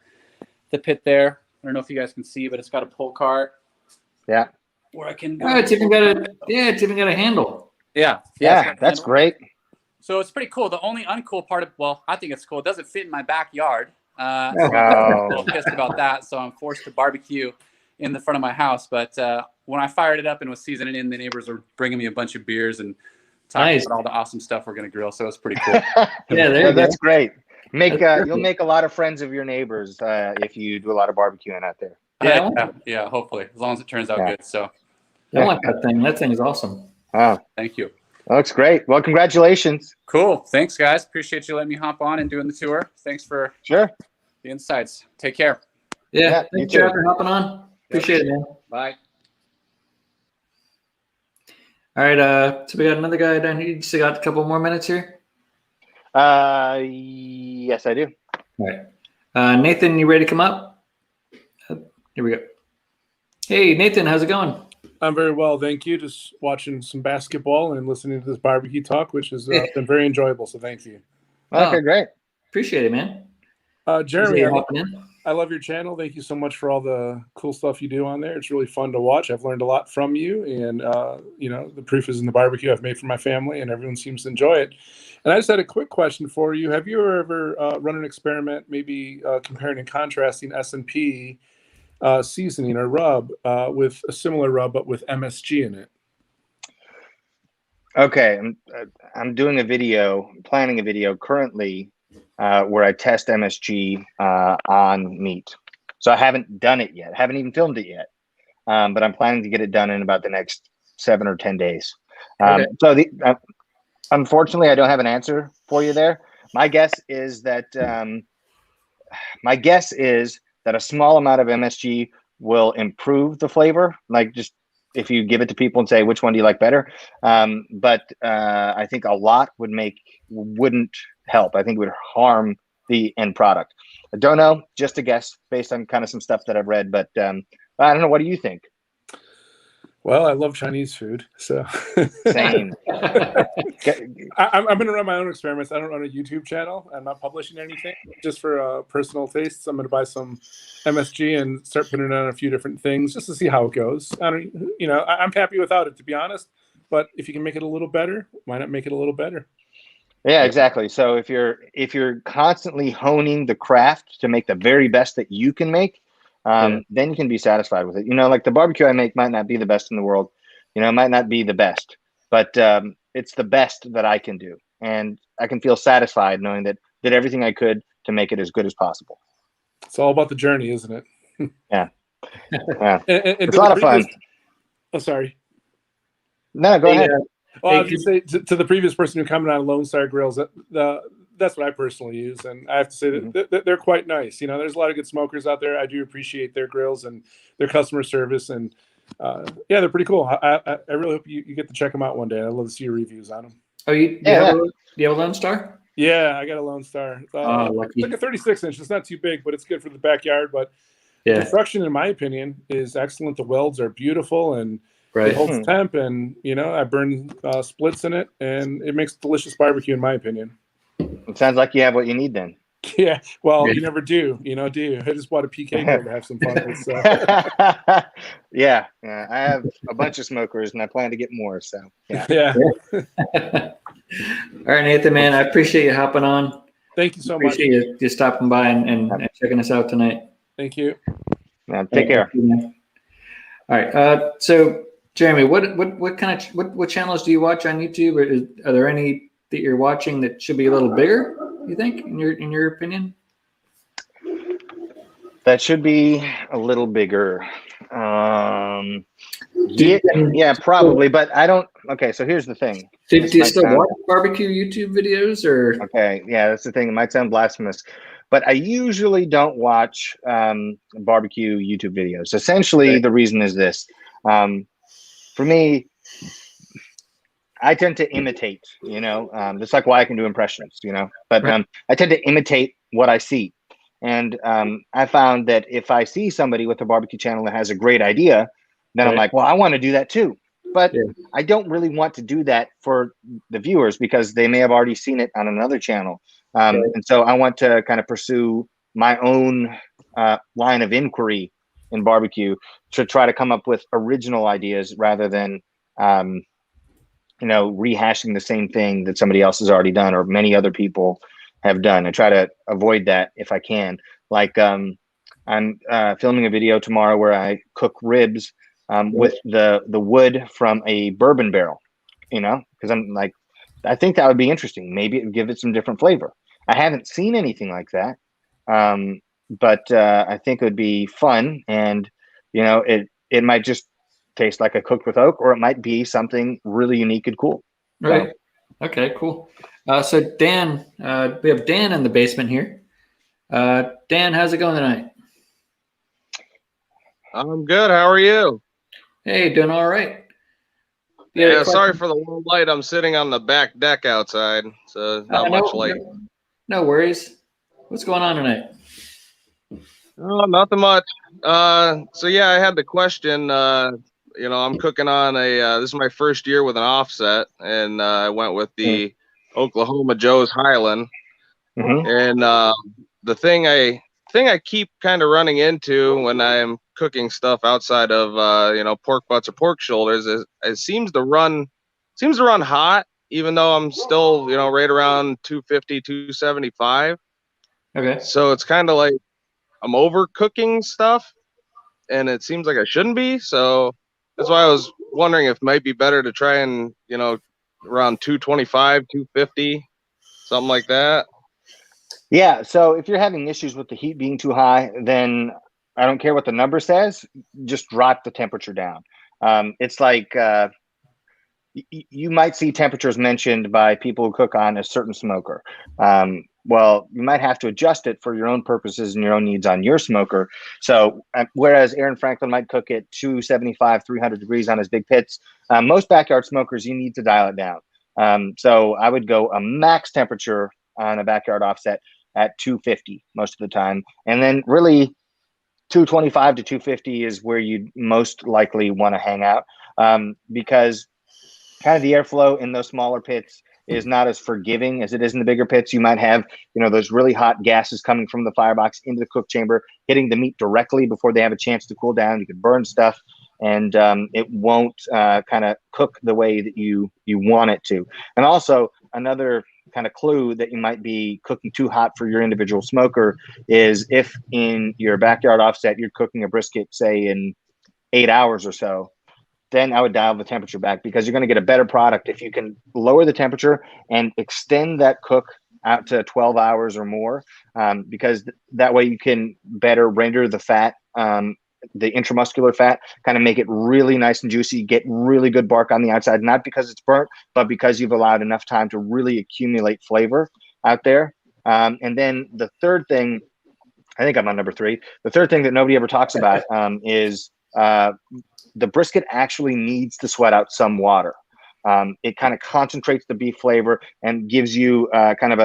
pit there. I don't know if you guys can see, but it's got a pull cart. Yeah. Where I can. It's even got a handle. Yeah, that's great. So it's pretty cool. The only uncool part I think it's cool. It doesn't fit in my backyard. So I'm a little pissed about that. So I'm forced to barbecue in the front of my house. But when I fired it up and was seasoning it in, the neighbors were bringing me a bunch of beers and talking about all the awesome stuff we're going to grill. So it's pretty cool. That's great. You'll make a lot of friends of your neighbors if you do a lot of barbecuing out there. Yeah, hopefully, as long as it turns out good. So I like that thing. That thing is awesome. Wow. Thank you. That looks great. Well, congratulations. Cool. Thanks, guys. Appreciate you letting me hop on and doing the tour. Thanks for the insights. Take care. Yeah. Thanks, Chad, for hopping on. Appreciate it, man. Bye. All right. So we got another guy down here. You still got a couple more minutes here? Yes, I do. All right. Nathan, you ready to come up? Here we go. Hey, Nathan, how's it going? I'm very well, thank you. Just watching some basketball and listening to this barbecue talk, which has been very enjoyable. So thank you. Okay, great. Appreciate it, man. Jeremy, I love your channel. Thank you so much for all the cool stuff you do on there. It's really fun to watch. I've learned a lot from you, and the proof is in the barbecue I've made for my family, and everyone seems to enjoy it. And I just had a quick question for you. Have you ever run an experiment, maybe comparing and contrasting S&P seasoning or rub with a similar rub, but with MSG in it? Okay, I'm doing a video, planning a video currently where I test MSG on meat. So I haven't done it yet. Haven't even filmed it yet. But I'm planning to get it done in about the next 7 or 10 days. Okay. So unfortunately, I don't have an answer for you there. My guess is that a small amount of MSG will improve the flavor. Like, just if you give it to people and say, which one do you like better? But I think a lot wouldn't help. I think it would harm the end product. I don't know, just a guess based on kind of some stuff that I've read, but I don't know. What do you think? Well, I love Chinese food, so same. I'm going to run my own experiments. I don't run a YouTube channel. I'm not publishing anything, just for personal tastes. I'm going to buy some MSG and start putting it on a few different things just to see how it goes. I'm happy without it, to be honest. But if you can make it a little better, why not make it a little better? Yeah, exactly. So if you're constantly honing the craft to make the very best that you can make, then you can be satisfied with it. Like the barbecue I make might not be the best in the world. It might not be the best, but it's the best that I can do. And I can feel satisfied knowing that did everything I could to make it as good as possible. It's all about the journey, isn't it? Yeah. And it's a lot of fun. Oh, sorry. No, go ahead. Well, I was going to say to the previous person who commented on Lone Star Grills, that's what I personally use, and I have to say that they're quite nice. There's a lot of good smokers out there. I do appreciate their grills and their customer service, and they're pretty cool. I really hope you get to check them out one day. I'd love to see your reviews on them. Oh, do you have a Lone Star? Yeah, I got a Lone Star. Lucky. It's like a 36-inch. It's not too big, but it's good for the backyard. But construction, in my opinion, is excellent. The welds are beautiful, and it holds temp, and I burn splits in it, and it makes delicious barbecue, in my opinion. It sounds like you have what you need then. Yeah, well, you never do, do you? I just bought a Pecan grill to have some fun with. So. Yeah, I have a bunch of smokers, and I plan to get more. So yeah. All right, Nathan, man, I appreciate you hopping on. Thank you so much. Appreciate you stopping by and checking us out tonight. Thank you. Take care. All right, so Jeremy, what channels do you watch on YouTube? Or are there any that you're watching that should be a little bigger, you think, in your opinion? That should be a little bigger. Yeah, probably, but I don't. Okay, so here's the thing. Do you still watch barbecue YouTube videos, or? Okay, yeah, that's the thing. It might sound blasphemous, but I usually don't watch barbecue YouTube videos. Essentially, the reason is this. For me, I tend to imitate, just like why I can do impressions, but I tend to imitate what I see. And I found that if I see somebody with a barbecue channel that has a great idea, then I'm like, well, I want to do that too. But I don't really want to do that for the viewers because they may have already seen it on another channel. And so I want to kind of pursue my own line of inquiry in barbecue to try to come up with original ideas rather than rehashing the same thing that somebody else has already done or many other people have done. I try to avoid that if I can. Like I'm filming a video tomorrow where I cook ribs with the wood from a bourbon barrel, because I'm like, I think that would be interesting. Maybe it would give it some different flavor. I haven't seen anything like that, but I think it would be fun, and it might just taste like a cooked with oak, or it might be something really unique and cool. Right. Okay, cool. So Dan, we have Dan in the basement here. Dan, how's it going tonight? I'm good. How are you? Hey, doing all right. Yeah, sorry for the low light. I'm sitting on the back deck outside, so not much light. No worries. What's going on tonight? Oh, nothing much. So yeah, I had the question. I'm cooking on this is my first year with an offset, and I went with the Oklahoma Joe's Highland. And the thing I keep kind of running into when I'm cooking stuff outside of pork butts or pork shoulders is it seems to run hot, even though I'm still right around 250, 275. Okay. So it's kind of like I'm overcooking stuff. and it seems like I shouldn't be. So that's why I was wondering if it might be better to try and, around 225, 250, something like that. Yeah. So if you're having issues with the heat being too high, then I don't care what the number says, just drop the temperature down. It's like you might see temperatures mentioned by people who cook on a certain smoker. Well, you might have to adjust it for your own purposes and your own needs on your smoker. So whereas Aaron Franklin might cook at 275, 300 degrees on his big pits, most backyard smokers, you need to dial it down. So I would go a max temperature on a backyard offset at 250 most of the time. And then really 225 to 250 is where you most likely want to hang out, because kind of the airflow in those smaller pits is not as forgiving as it is in the bigger pits. You might have, those really hot gases coming from the firebox into the cook chamber, hitting the meat directly before they have a chance to cool down. You could burn stuff, and it won't kind of cook the way that you want it to. And also another kind of clue that you might be cooking too hot for your individual smoker is if in your backyard offset you're cooking a brisket, say in 8 hours or so, then I would dial the temperature back, because you're going to get a better product if you can lower the temperature and extend that cook out to 12 hours or more, because that way you can better render the fat, the intramuscular fat, kind of make it really nice and juicy, get really good bark on the outside, not because it's burnt, but because you've allowed enough time to really accumulate flavor out there. And then the third thing, I think I'm on number 3. The third thing that nobody ever talks about is the brisket actually needs to sweat out some water. It kind of concentrates the beef flavor and gives you kind of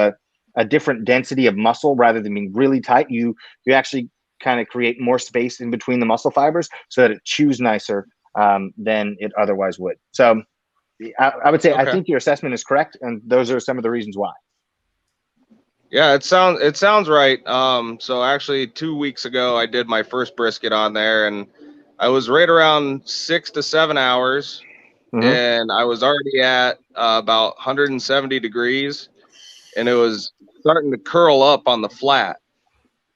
a different density of muscle rather than being really tight. You actually kind of create more space in between the muscle fibers so that it chews nicer than it otherwise would. So I would say, okay, I think your assessment is correct, and those are some of the reasons why. Yeah, it sounds right. So actually 2 weeks ago, I did my first brisket on there, and I was right around 6 to 7 hours, and I was already at about 170 degrees, and it was starting to curl up on the flat.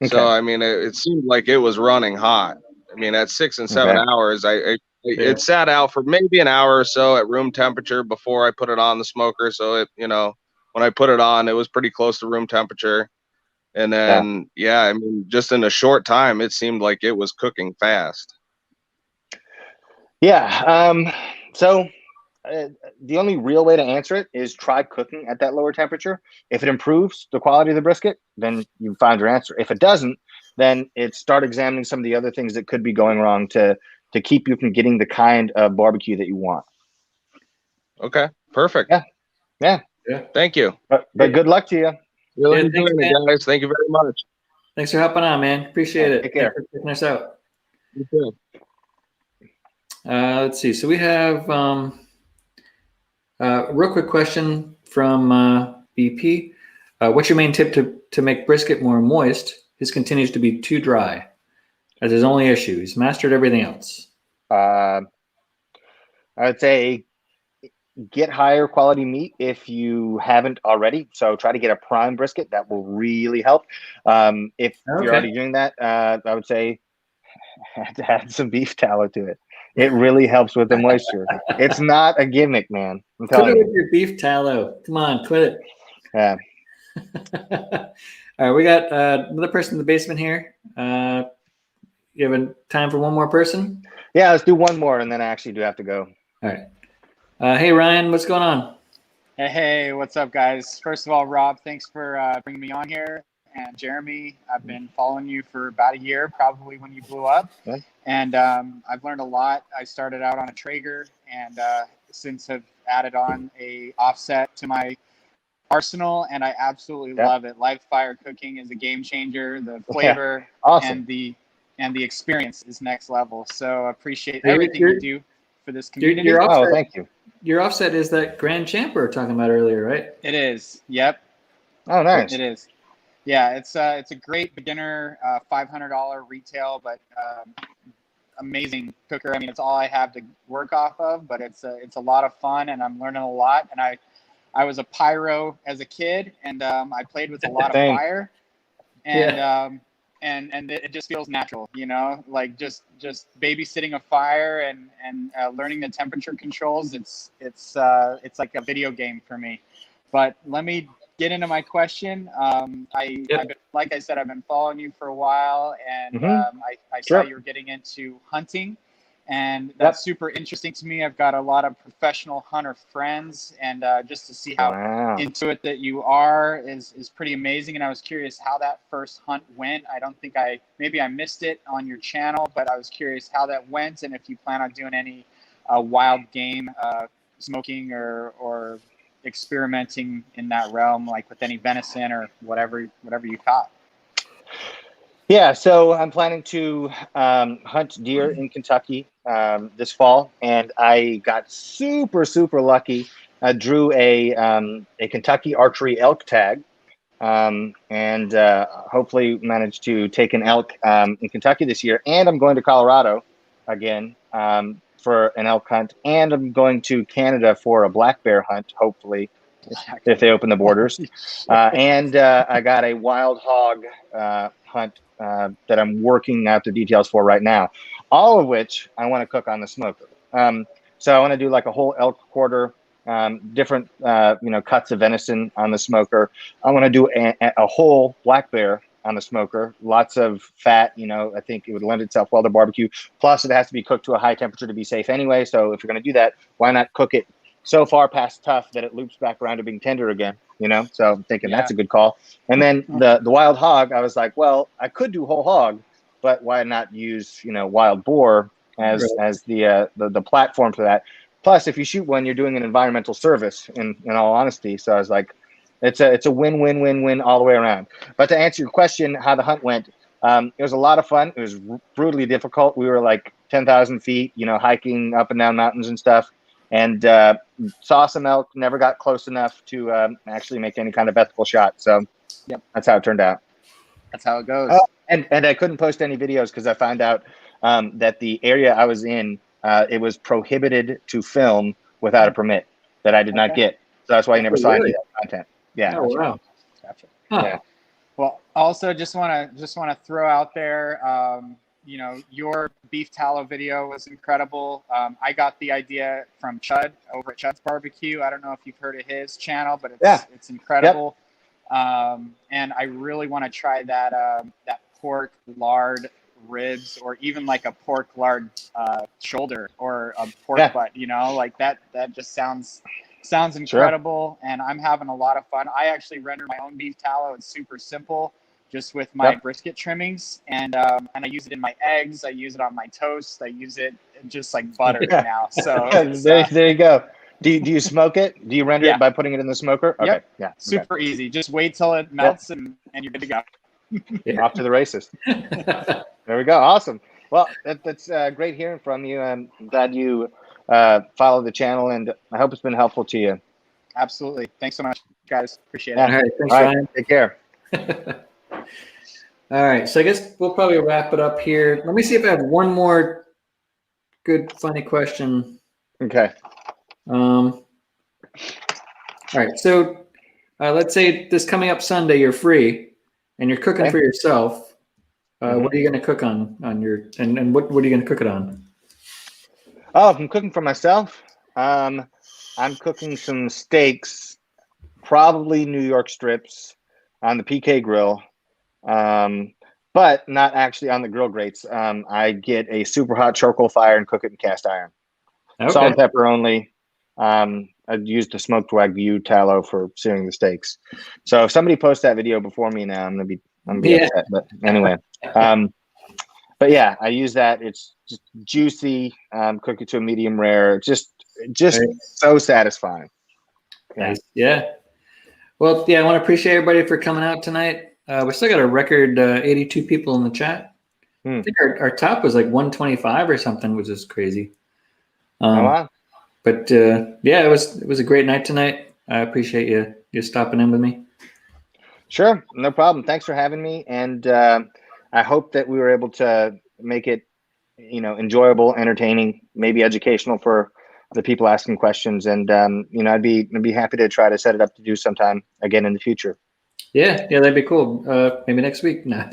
Okay. So, I mean, it seemed like it was running hot. I mean, at 6 and 7 hours, it sat out for maybe an hour or so at room temperature before I put it on the smoker. So it, when I put it on, it was pretty close to room temperature. And then, I mean, just in a short time, it seemed like it was cooking fast. Yeah. So the only real way to answer it is try cooking at that lower temperature. If it improves the quality of the brisket, then you find your answer. If it doesn't, then it's start examining some of the other things that could be going wrong to keep you from getting the kind of barbecue that you want. Okay, perfect. Yeah. Thank you. But good luck to you. Really enjoying it, guys. Thank you very much. Thanks for hopping on, man. Appreciate it. Take care. Thanks for checking us out. You too. Let's see. So we have a real quick question from BP. What's your main tip to make brisket more moist? His continues to be too dry. That's his only issue. He's mastered everything else. I would say get higher quality meat if you haven't already. So try to get a prime brisket. That will really help. If you're already doing that, I would say add some beef tallow to it. It really helps with the moisture. It's not a gimmick, man. I'm telling you. Quit it with your beef tallow. Come on, quit it. Yeah. All right, we got another person in the basement here. You have time for one more person? Yeah, let's do one more, and then I actually do have to go. All right. Hey, Ryan, what's going on? Hey, what's up, guys? First of all, Rob, thanks for bringing me on here. And Jeremy, I've been following you for about a year, probably when you blew up. Okay. And I've learned a lot. I started out on a Traeger, and since have added on a offset to my arsenal, and I absolutely love it. Live fire cooking is a game changer. The flavor and the experience is next level. So I appreciate everything you do for this community. Thank you. Your offset is that Grand Champ we were talking about earlier, right? It is. Yep. Oh, nice. It is. Yeah, it's a great beginner, $500 retail, but amazing cooker. I mean, it's all I have to work off of, but it's a lot of fun, and I'm learning a lot. And I was a pyro as a kid, and I played with a lot of fire, and and it just feels natural, you know, like just babysitting a fire and learning the temperature controls. It's like a video game for me. But let me get into my question. Like I said, I've been following you for a while, and I saw you were getting into hunting, and that's super interesting to me. I've got a lot of professional hunter friends, and just to see how into it that you are is pretty amazing. And I was curious how that first hunt went. I don't think maybe I missed it on your channel, but I was curious how that went, and if you plan on doing any wild game smoking or experimenting in that realm, like with any venison or whatever you caught. Yeah, so I'm planning to hunt deer in Kentucky this fall, and I got super lucky. I drew a Kentucky archery elk tag, and hopefully managed to take an elk in Kentucky this year. And I'm going to Colorado again for an elk hunt, and I'm going to Canada for a black bear hunt, hopefully, if they open the borders. And I got a wild hog hunt that I'm working out the details for right now, all of which I want to cook on the smoker. So I want to do like a whole elk quarter, different cuts of venison on the smoker. I want to do a whole black bear on the smoker, lots of fat. I think it would lend itself well to barbecue. Plus, it has to be cooked to a high temperature to be safe anyway. So if you're going to do that, why not cook it so far past tough that it loops back around to being tender again? So I'm thinking that's a good call. And then the wild hog, I was like, well, I could do whole hog, but why not use wild boar as the platform for that? Plus, if you shoot one, you're doing an environmental service. In all honesty, so I was like, it's a win all the way around. But to answer your question, how the hunt went, it was a lot of fun. It was brutally difficult. We were like 10,000 feet, hiking up and down mountains and stuff, and saw some elk. Never got close enough to actually make any kind of ethical shot. So that's how it turned out. That's how it goes. And I couldn't post any videos because I found out that the area I was in, it was prohibited to film without a permit that I did not get. So that's why you never saw any of that content. Yeah. Oh, wow. Gotcha. Huh. Yeah. Well, also just want to throw out there, your beef tallow video was incredible. I got the idea from Chud over at Chud's Barbecue. I don't know if you've heard of his channel, but it's incredible. Yep. And I really want to try that pork lard ribs, or even like a pork lard shoulder or a pork butt. Like that just sounds incredible. Sure. And I'm having a lot of fun. I actually render my own beef tallow. It's super simple, just with my brisket trimmings, and I use it in my eggs. I use it on my toast. I use it just like butter now. So there you go. Do you smoke it? Do you render it by putting it in the smoker? Okay. Yep. Yeah. Super easy. Just wait till it melts and you're good to go. Off to the races. There we go. Awesome. Well, that's great hearing from you. I'm glad you follow the channel, and I hope it's been helpful to you. Absolutely. Thanks so much, guys. Appreciate it. All right. Thanks, Ryan. Take care. All right. So I guess we'll probably wrap it up here. Let me see if I have one more good, funny question. Okay. All right. So let's say this coming up Sunday, you're free and you're cooking for yourself. What are you going to cook on your, and what are you going to cook it on? Oh, if I'm cooking for myself, I'm cooking some steaks, probably New York strips on the PK grill, but not actually on the grill grates. I get a super hot charcoal fire and cook it in cast iron. Okay. Salt and pepper only. I used the smoked Wagyu tallow for searing the steaks. So if somebody posts that video before me now, I'm gonna be upset. But anyway, but yeah, I use that. It's just juicy. Cook it to a medium rare. Just so satisfying. Nice. Yeah. Well, I want to appreciate everybody for coming out tonight. We still got a record 82 people in the chat. I think our top was like 125 or something, which is crazy. Wow. But it was a great night tonight. I appreciate you stopping in with me. Sure, no problem. Thanks for having me, and I hope that we were able to make it, enjoyable, entertaining, maybe educational for the people asking questions. And I'd be happy to try to set it up to do sometime again in the future. Yeah, that'd be cool. Maybe next week. No.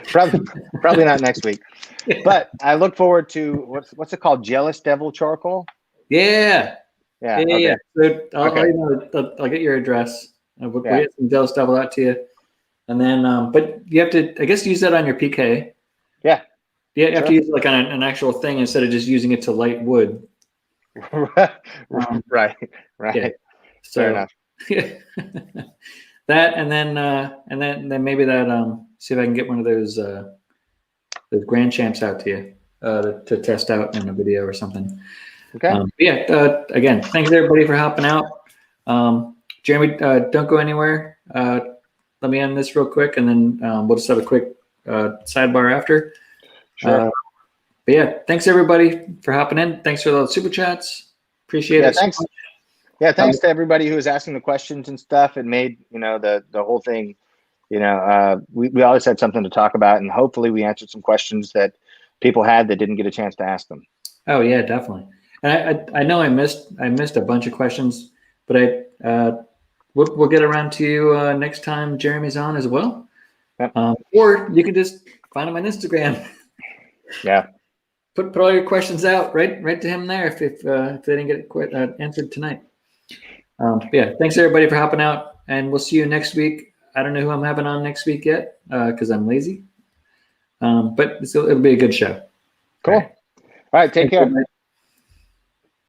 Probably not next week. But I look forward to what's it called? Jealous Devil Charcoal? Yeah. Okay. So I'll get your address. We'll get some Jealous Devil out to you. And then, but you have to, I guess, use that on your PK. Yeah. You have to use it like on an actual thing instead of just using it to light wood. Right. Yeah. So, fair enough. That and then maybe that see if I can get one of those Grand Champs out to you to test out in a video or something. Okay. Again, thanks everybody for helping out. Jeremy, don't go anywhere. Let me end this real quick, and then we'll just have a quick sidebar after. Sure. But yeah, thanks everybody for hopping in. Thanks for the super chats. Appreciate it. Thanks. Yeah, thanks to everybody who was asking the questions and stuff. It made the whole thing. We always had something to talk about, and hopefully we answered some questions that people had that didn't get a chance to ask them. Oh yeah, definitely. And I know I missed a bunch of questions, but we'll get around to you next time Jeremy's on as well. Yep. Or you can just find him on Instagram. Yeah. Put all your questions out right to him there if they didn't get answered tonight. Yeah, thanks everybody for hopping out, and we'll see you next week. I don't know who I'm having on next week yet because I'm lazy, but it'll be a good show. Cool. All right, take care.